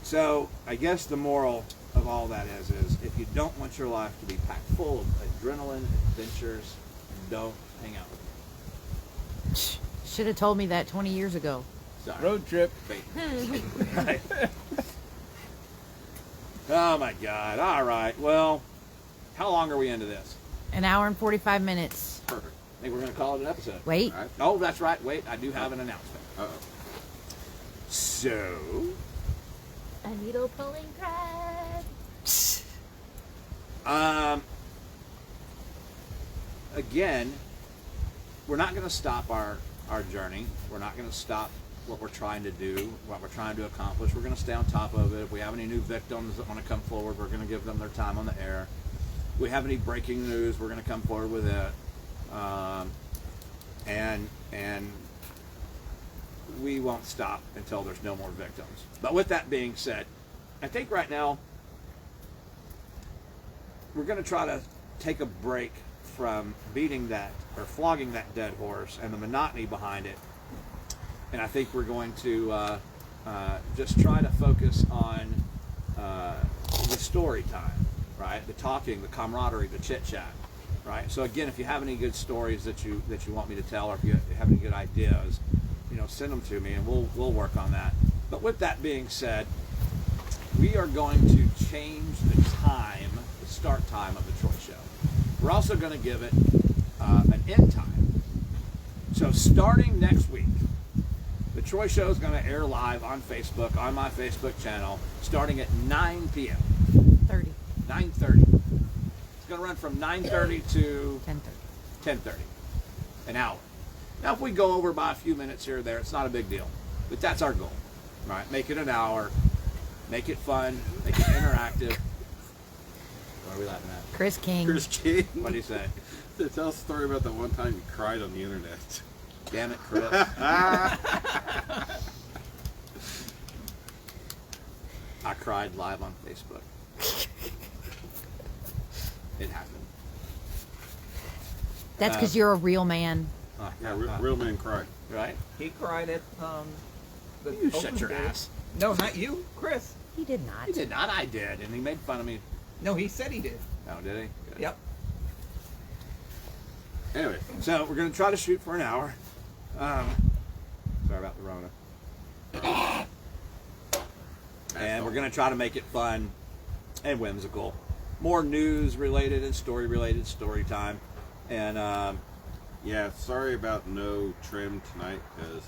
So I guess the moral of all that is if you don't want your life to be packed full of adrenaline, adventures, don't hang out. Should have told me that 20 years ago. Sorry. Road trip. Right. Oh my God. All right. Well, how long are we into this? An hour and 45 minutes. Perfect. I think we're going to call it an episode. Wait. All right. Oh, that's right. Wait, I do have an announcement. Uh-oh. So, A needle pulling crab. again, we're not going to stop our journey. We're not going to stop what we're trying to do, what we're trying to accomplish. We're going to stay on top of it. If we have any new victims that want to come forward, we're going to give them their time on the air. If we have any breaking news, we're going to come forward with it. And we won't stop until there's no more victims. But with that being said, I think right now we're going to try to take a break from beating that or flogging that dead horse and the monotony behind it. And I think we're going to just try to focus on the story time, right? The talking, the camaraderie, the chit chat, right? So again, if you have any good stories that you want me to tell, or if you have any good ideas, send them to me, and we'll work on that. But with that being said, we are going to change the time, the start time of the Troy Show. We're also going to give it an end time. So starting next week, the Troy Show is going to air live on Facebook, on my Facebook channel, starting at 9 p.m. 9:30. It's going to run from 9:30 to 10:30. An hour. Now, if we go over by a few minutes here or there, it's not a big deal. But that's our goal, right? Make it an hour. Make it fun. Make it interactive. What are we laughing at? Chris King. Chris King. What do you say? Tell us a story about that one time you cried on the internet. Damn it, Chris. I cried live on Facebook. It happened. That's because you're a real man. Yeah, real men cry. Right? He cried at the You open shut your day. ass. No, not you, Chris. He did not. He did not. I did. And he made fun of me. No, he said he did. Oh, did he? Good. Yep. Anyway, So we're going to try to shoot for an hour. Sorry about the Rona. And we're going to try to make it fun and whimsical. More news related and story related story time. And yeah, sorry about no trim tonight because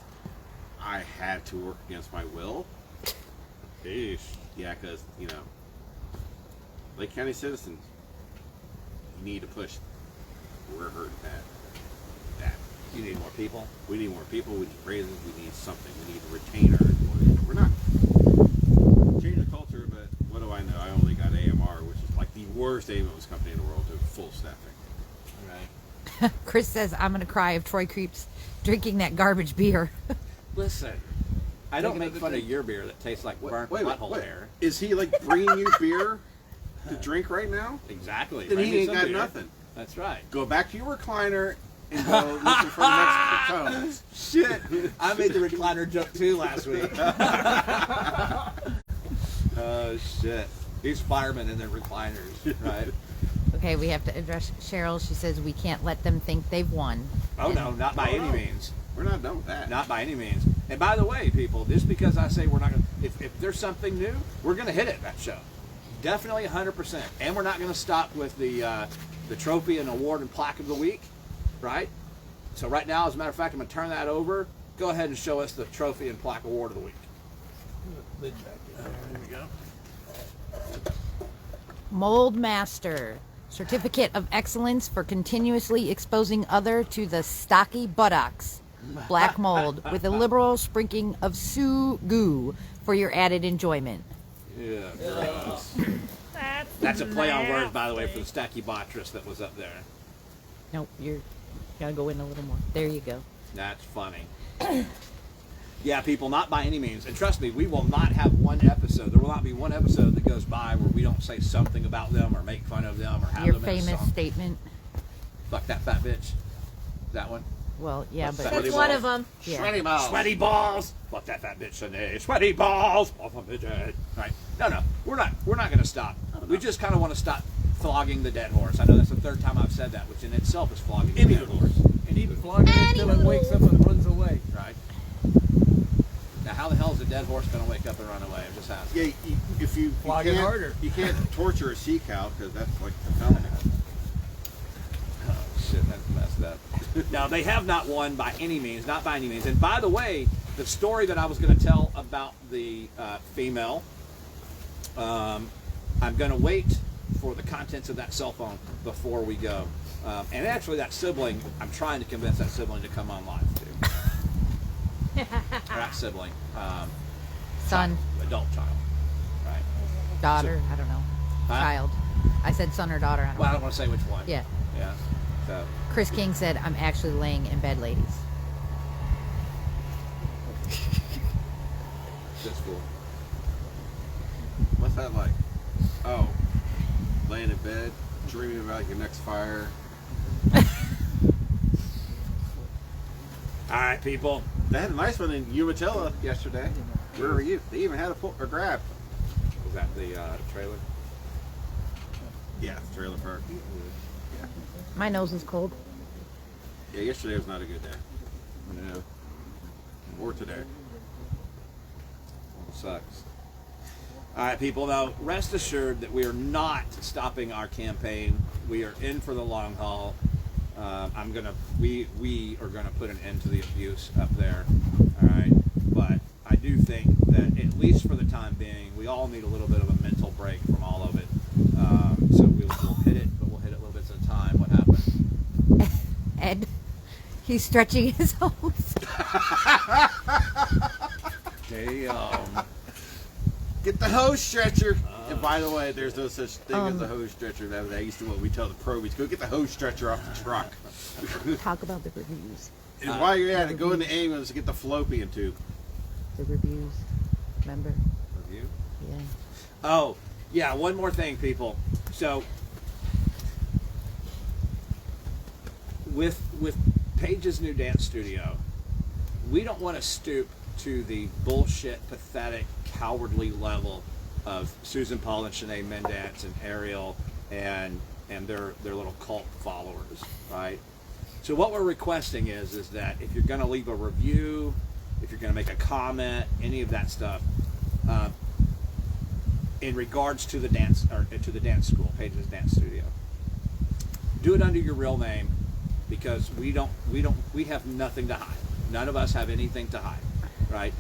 I had to work against my will. Eesh. Yeah, because, Lake County citizens, you need to push. We're hurting bad. You need more people. We need more people. We need raises. We need something. We need to retain our employees. We're not change the culture, but what do I know? I only got AMR, which is like the worst ambulance company in the world to full staffing. Right. Chris says, I'm going to cry if Troy keeps drinking that garbage beer. Listen, I don't Take make another fun of drink. your beer that tastes like burnt Wait, butthole hair. Is he like bringing you beer to drink right now? Exactly. Then Bring he me ain't some got beer. nothing. That's right. Go back to your recliner and go listen for the next tones. Shit, I made the recliner joke too last week. Oh shit, these firemen in their recliners, right? Okay, we have to address Cheryl. She says we can't let them think they've won. Oh no, not by any means. We're not done with that. Not by any means. And by the way, people, just because I say we're not going to, if there's something new, we're going to hit it, that show. Definitely 100%. And we're not going to stop with the trophy and award and plaque of the week, right? So right now, as a matter of fact, I'm going to turn that over. Go ahead and show us the trophy and plaque award of the week. Lid back in there. There we go. Mold Master. Certificate of Excellence for continuously exposing other to the stocky buttocks. Black mold with a liberal sprinkling of Sue for your added enjoyment. Yeah. Gross. That's a play on words, by the way, for the stachybotrys that was up there. Nope, you're gotta go in a little more. There you go. That's funny. Yeah, people, not by any means. And trust me, we will not have one episode. There will not be one episode that goes by where we don't say something about them or make fun of them or have Your them in a famous song. statement. Fuck that fat bitch. That one? Well, yeah, What's but that? That's one of them. yeah. Sweaty balls. Sweaty balls. Fuck that fat bitch, Sunday. Sweaty balls. Off of bitch head. Right? No, we're not going to stop. We just kind of want to stop flogging the dead horse. I know that's the third time I've said that, which in itself is flogging the dead horse. And even flogging it until it wakes up and runs away. Right. Now, how the hell is a dead horse going to wake up and run away? I'm just asking. Yeah, if you Flog it can't- harder. You can't torture a sea cow because that's like a felony. Oh, shit, that's messed up. Now, they have not won by any means, not by any means. And by the way, the story that I was going to tell about the female, I'm going to wait for the contents of that cell phone before we go. And actually, that sibling, I'm trying to convince that sibling to come on live, too. Or not sibling, Son, adult child, right? daughter, I don't know. Huh? Child. I said son or daughter. I don't Well, I know. don't want to say which one. Yeah. Yeah. So, Chris King said, I'm actually laying in bed, ladies. that's cool. What's that like? Oh, laying in bed, dreaming about your next fire. All right, people. They had a nice one in Umatilla yesterday. Where were you? They even had a grab. Was that the trailer? Yeah, trailer park. My nose is cold. Yeah, yesterday was not a good day. No. Or today. Sucks. All right, people. Now, rest assured that we are not stopping our campaign. We are in for the long haul. We are gonna put an end to the abuse up there. All right, but I do think that at least for the time being, we all need a little bit of a mental break from all of it. So we'll hit it, but we'll hit it a little bit at a time. What happened? Ed, he's stretching his hose. Damn. Get the hose stretcher. And by the way, there's no such thing as a hose stretcher. That used to what we tell the probies. Go get the hose stretcher off the truck. Talk about the reviews. And while you're at it, go in the ambulance and get the fallopian tube. The reviews. Remember? Review? Yeah. Oh, yeah, one more thing, people. So, with Paige's new dance studio, we don't want to stoop to the bullshit, pathetic, cowardly level of Susan Paul and Shanae Mendance and Ariel and their little cult followers, right? So what we're requesting is that if you're going to leave a review, if you're going to make a comment, any of that stuff, in regards to the dance or to the dance school, Paige's Dance Studio, do it under your real name, because we have nothing to hide. None of us have anything to hide, right?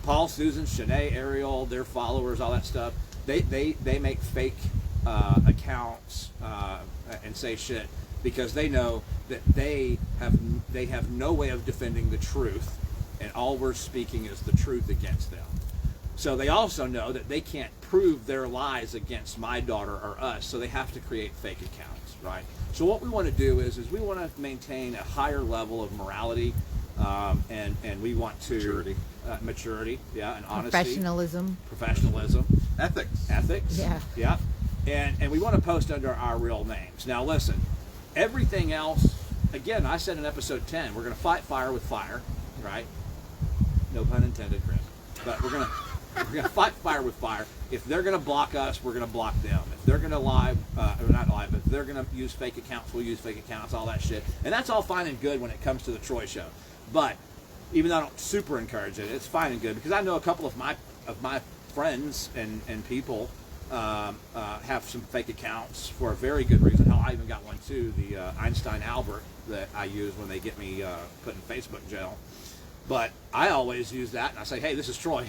Paul, Susan, Shanae, Ariel, their followers, all that stuff, they make fake accounts and say shit because they know that they have no way of defending the truth, and all we're speaking is the truth against them. So they also know that they can't prove their lies against my daughter or us, so they have to create fake accounts, right? So what we want to do is we want to maintain a higher level of morality, and we want to maturity, yeah, and honesty, professionalism, ethics, yeah, and we want to post under our real names. Now, listen, everything else, again, I said in episode 10, we're going to fight fire with fire, right? No pun intended, Chris. But we're gonna fight fire with fire. If they're gonna block us, we're gonna block them. If they're gonna lie, or not lie, but if they're gonna use fake accounts, we'll use fake accounts, all that shit. And that's all fine and good when it comes to the Troy Show. But even though I don't super encourage it, it's fine and good because I know a couple of my friends and people have some fake accounts for a very good reason. Hell, I even got one too, the Einstein Albert that I use when they get me put in Facebook jail. But I always use that, and I say, hey, this is Troy,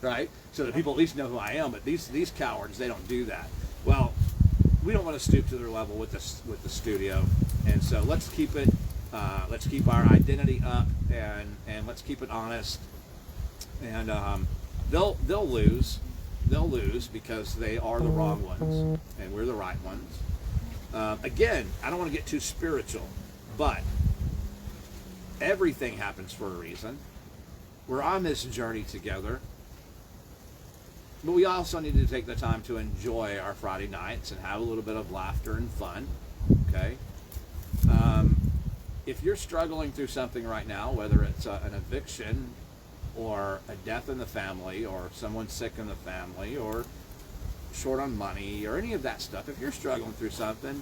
right? So that people at least know who I am. But these cowards, they don't do that. Well, we don't want to stoop to their level with the studio, and so let's keep it. Let's keep our identity up, and let's keep it honest. And they'll lose. They'll lose because they are the wrong ones, and we're the right ones. Again, I don't want to get too spiritual, but everything happens for a reason. We're on this journey together. But we also need to take the time to enjoy our Friday nights and have a little bit of laughter and fun. Okay? If you're struggling through something right now, whether it's an eviction or a death in the family or someone sick in the family or short on money or any of that stuff, if you're struggling through something,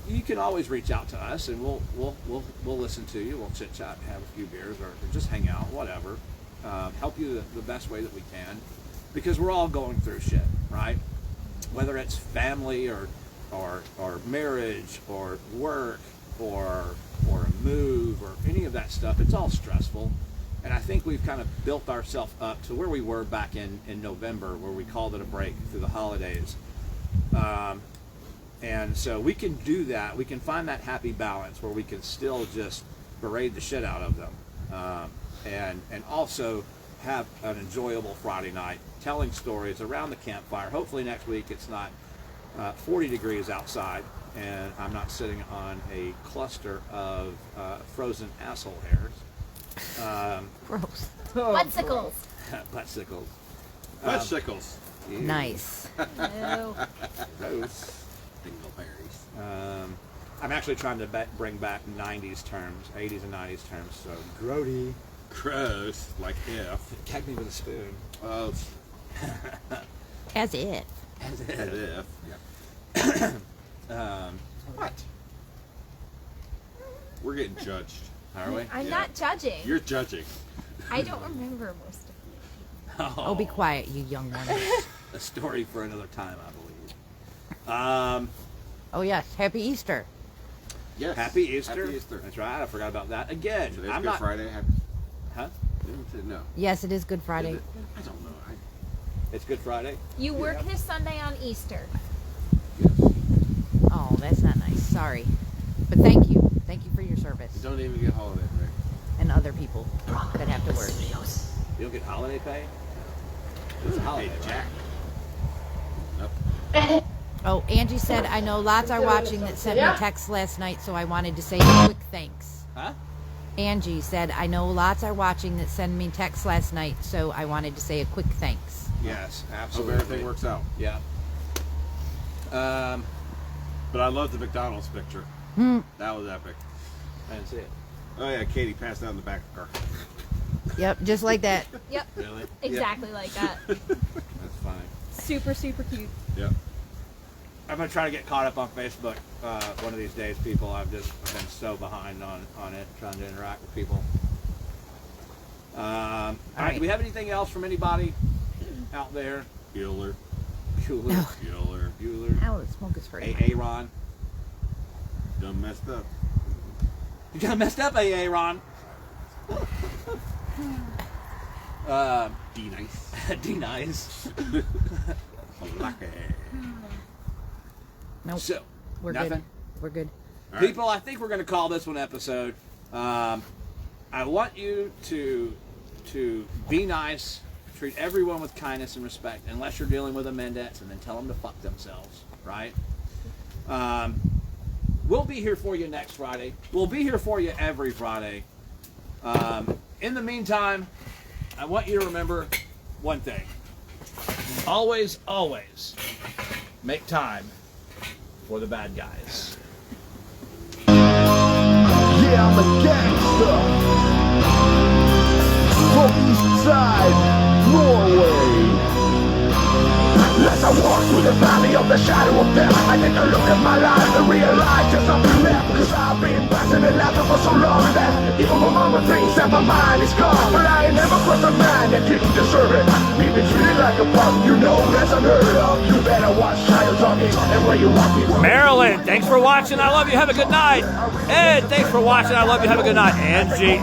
you can always reach out to us, and we'll listen to you. We'll chit chat, have a few beers, or just hang out, whatever. Help you the best way that we can, because we're all going through shit, right? Whether it's family or marriage or work or a move or any of that stuff, it's all stressful. And I think we've kind of built ourselves up to where we were back in November, where we called it a break through the holidays. And so we can do that. We can find that happy balance where we can still just berate the shit out of them. And also have an enjoyable Friday night, telling stories around the campfire. Hopefully next week it's not 40 degrees outside, and I'm not sitting on a cluster of frozen asshole hairs. Gross. Buttsicles. Buttsicles. Bicycles. Nice. No. Gross. Dingleberries. I'm actually trying to bring back 90s terms, 80s and 90s terms. So Grody. Gross. Like if. tag me with a spoon. Oh, As if. As if. what? We're getting judged. Are we? I'm Yeah. not judging. You're judging. I don't remember most of it. Oh, be quiet, you young one. A story for another time, I believe. Oh, yes. Happy Easter. Yes. Happy Easter. Happy Easter. That's right. I forgot about that again. Today's I'm Good not. Friday. Huh? No. Yes, it is Good Friday. Is it? I don't know. It's Good Friday. You work this Sunday on Easter. Oh, that's not nice. Sorry. But thank you. Thank you for your service. Don't even get holiday pay. And other people that have to work. You don't get holiday pay? It's a holiday, Hey, Jack. right? Oh, Angie said, I know lots are watching that sent me texts last night, so I wanted to say a quick thanks. Huh? Angie said, I know lots are watching that sent me texts last night, so I wanted to say a quick thanks. Yes, Hope absolutely. everything works out. Yeah. But I love the McDonald's picture. That was epic. I didn't see it. Oh yeah, Katie passed out in the back of the car. Yep, just like that. Yep. Really? Exactly like that. That's funny. Super, super cute. Yeah. I'm gonna try to get caught up on Facebook one of these days, people. I've been so behind on it, trying to interact with people. All right. right. Do we have anything else from anybody out there? Bueller. Bueller. Bueller. Ow, the smoke is free. Aaron. Done messed up. You got messed up, Aaron. D nice. D nice. Lucky. Nope. So, We're nothing? good. We're good. All right. People, I think we're going to call this one episode. I want you to be nice, treat everyone with kindness and respect, unless you're dealing with a Mendez, and then tell them to fuck themselves, right? We'll be here for you next Friday. We'll be here for you every Friday. In the meantime, I want you to remember one thing. Always, always make time for the bad guys. Yeah, I'm a gangster. From East Side, Norway. As I walk through the valley of the shadow of death, I take a look at my life and realize there's nothing left. Cause I've been blasting and laughing for so long that even my mama thinks that my mind is gone. But I ain't never crossed a man that didn't deserve it. Being treated like a punk, you know that's unheard of. You better watch how you're talking and where you walking. Marilyn, thanks for watching. I love you. Have a good night. Ed, thanks for watching. I love you. Have a good night. Angie,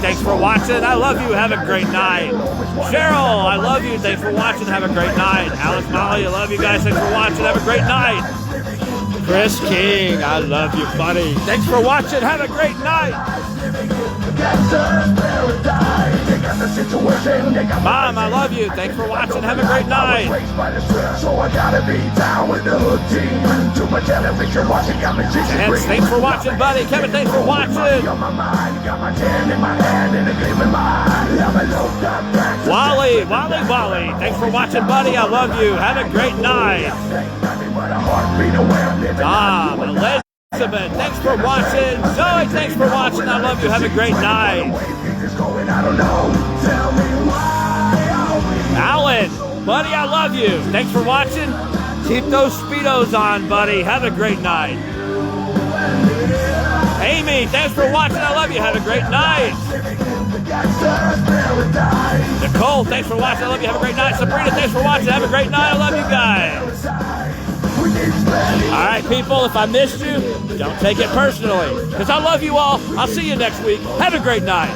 thanks for watching. I love you. Have a great night. Cheryl, I love you. Thanks for watching. Have a great night. Alex, Molly, I love you guys. Thanks for watching. Have a great night. Chris King, I love you, buddy. Thanks for watching. Have a great night. Mom, I love you. Thanks for watching. Have a great night. Chance, thanks for watching, buddy. Kevin, thanks for watching. Wally, thanks for watching, buddy. I love you. Have a great night. Tom, Elizabeth, thanks for watching. Zoe, thanks for watching. I love you. Have a great night. Alan, Buddy, I love you. Thanks for watching. Keep those Speedos on, buddy. Have a great night. Amy, thanks for watching. I love you. Have a great night. Nicole, thanks for watching. I love you. Have a great night. Sabrina, thanks for watching. Have a great night. I love you guys. All right, people, if I missed you, don't take it personally, because I love you all. I'll see you next week. Have a great night.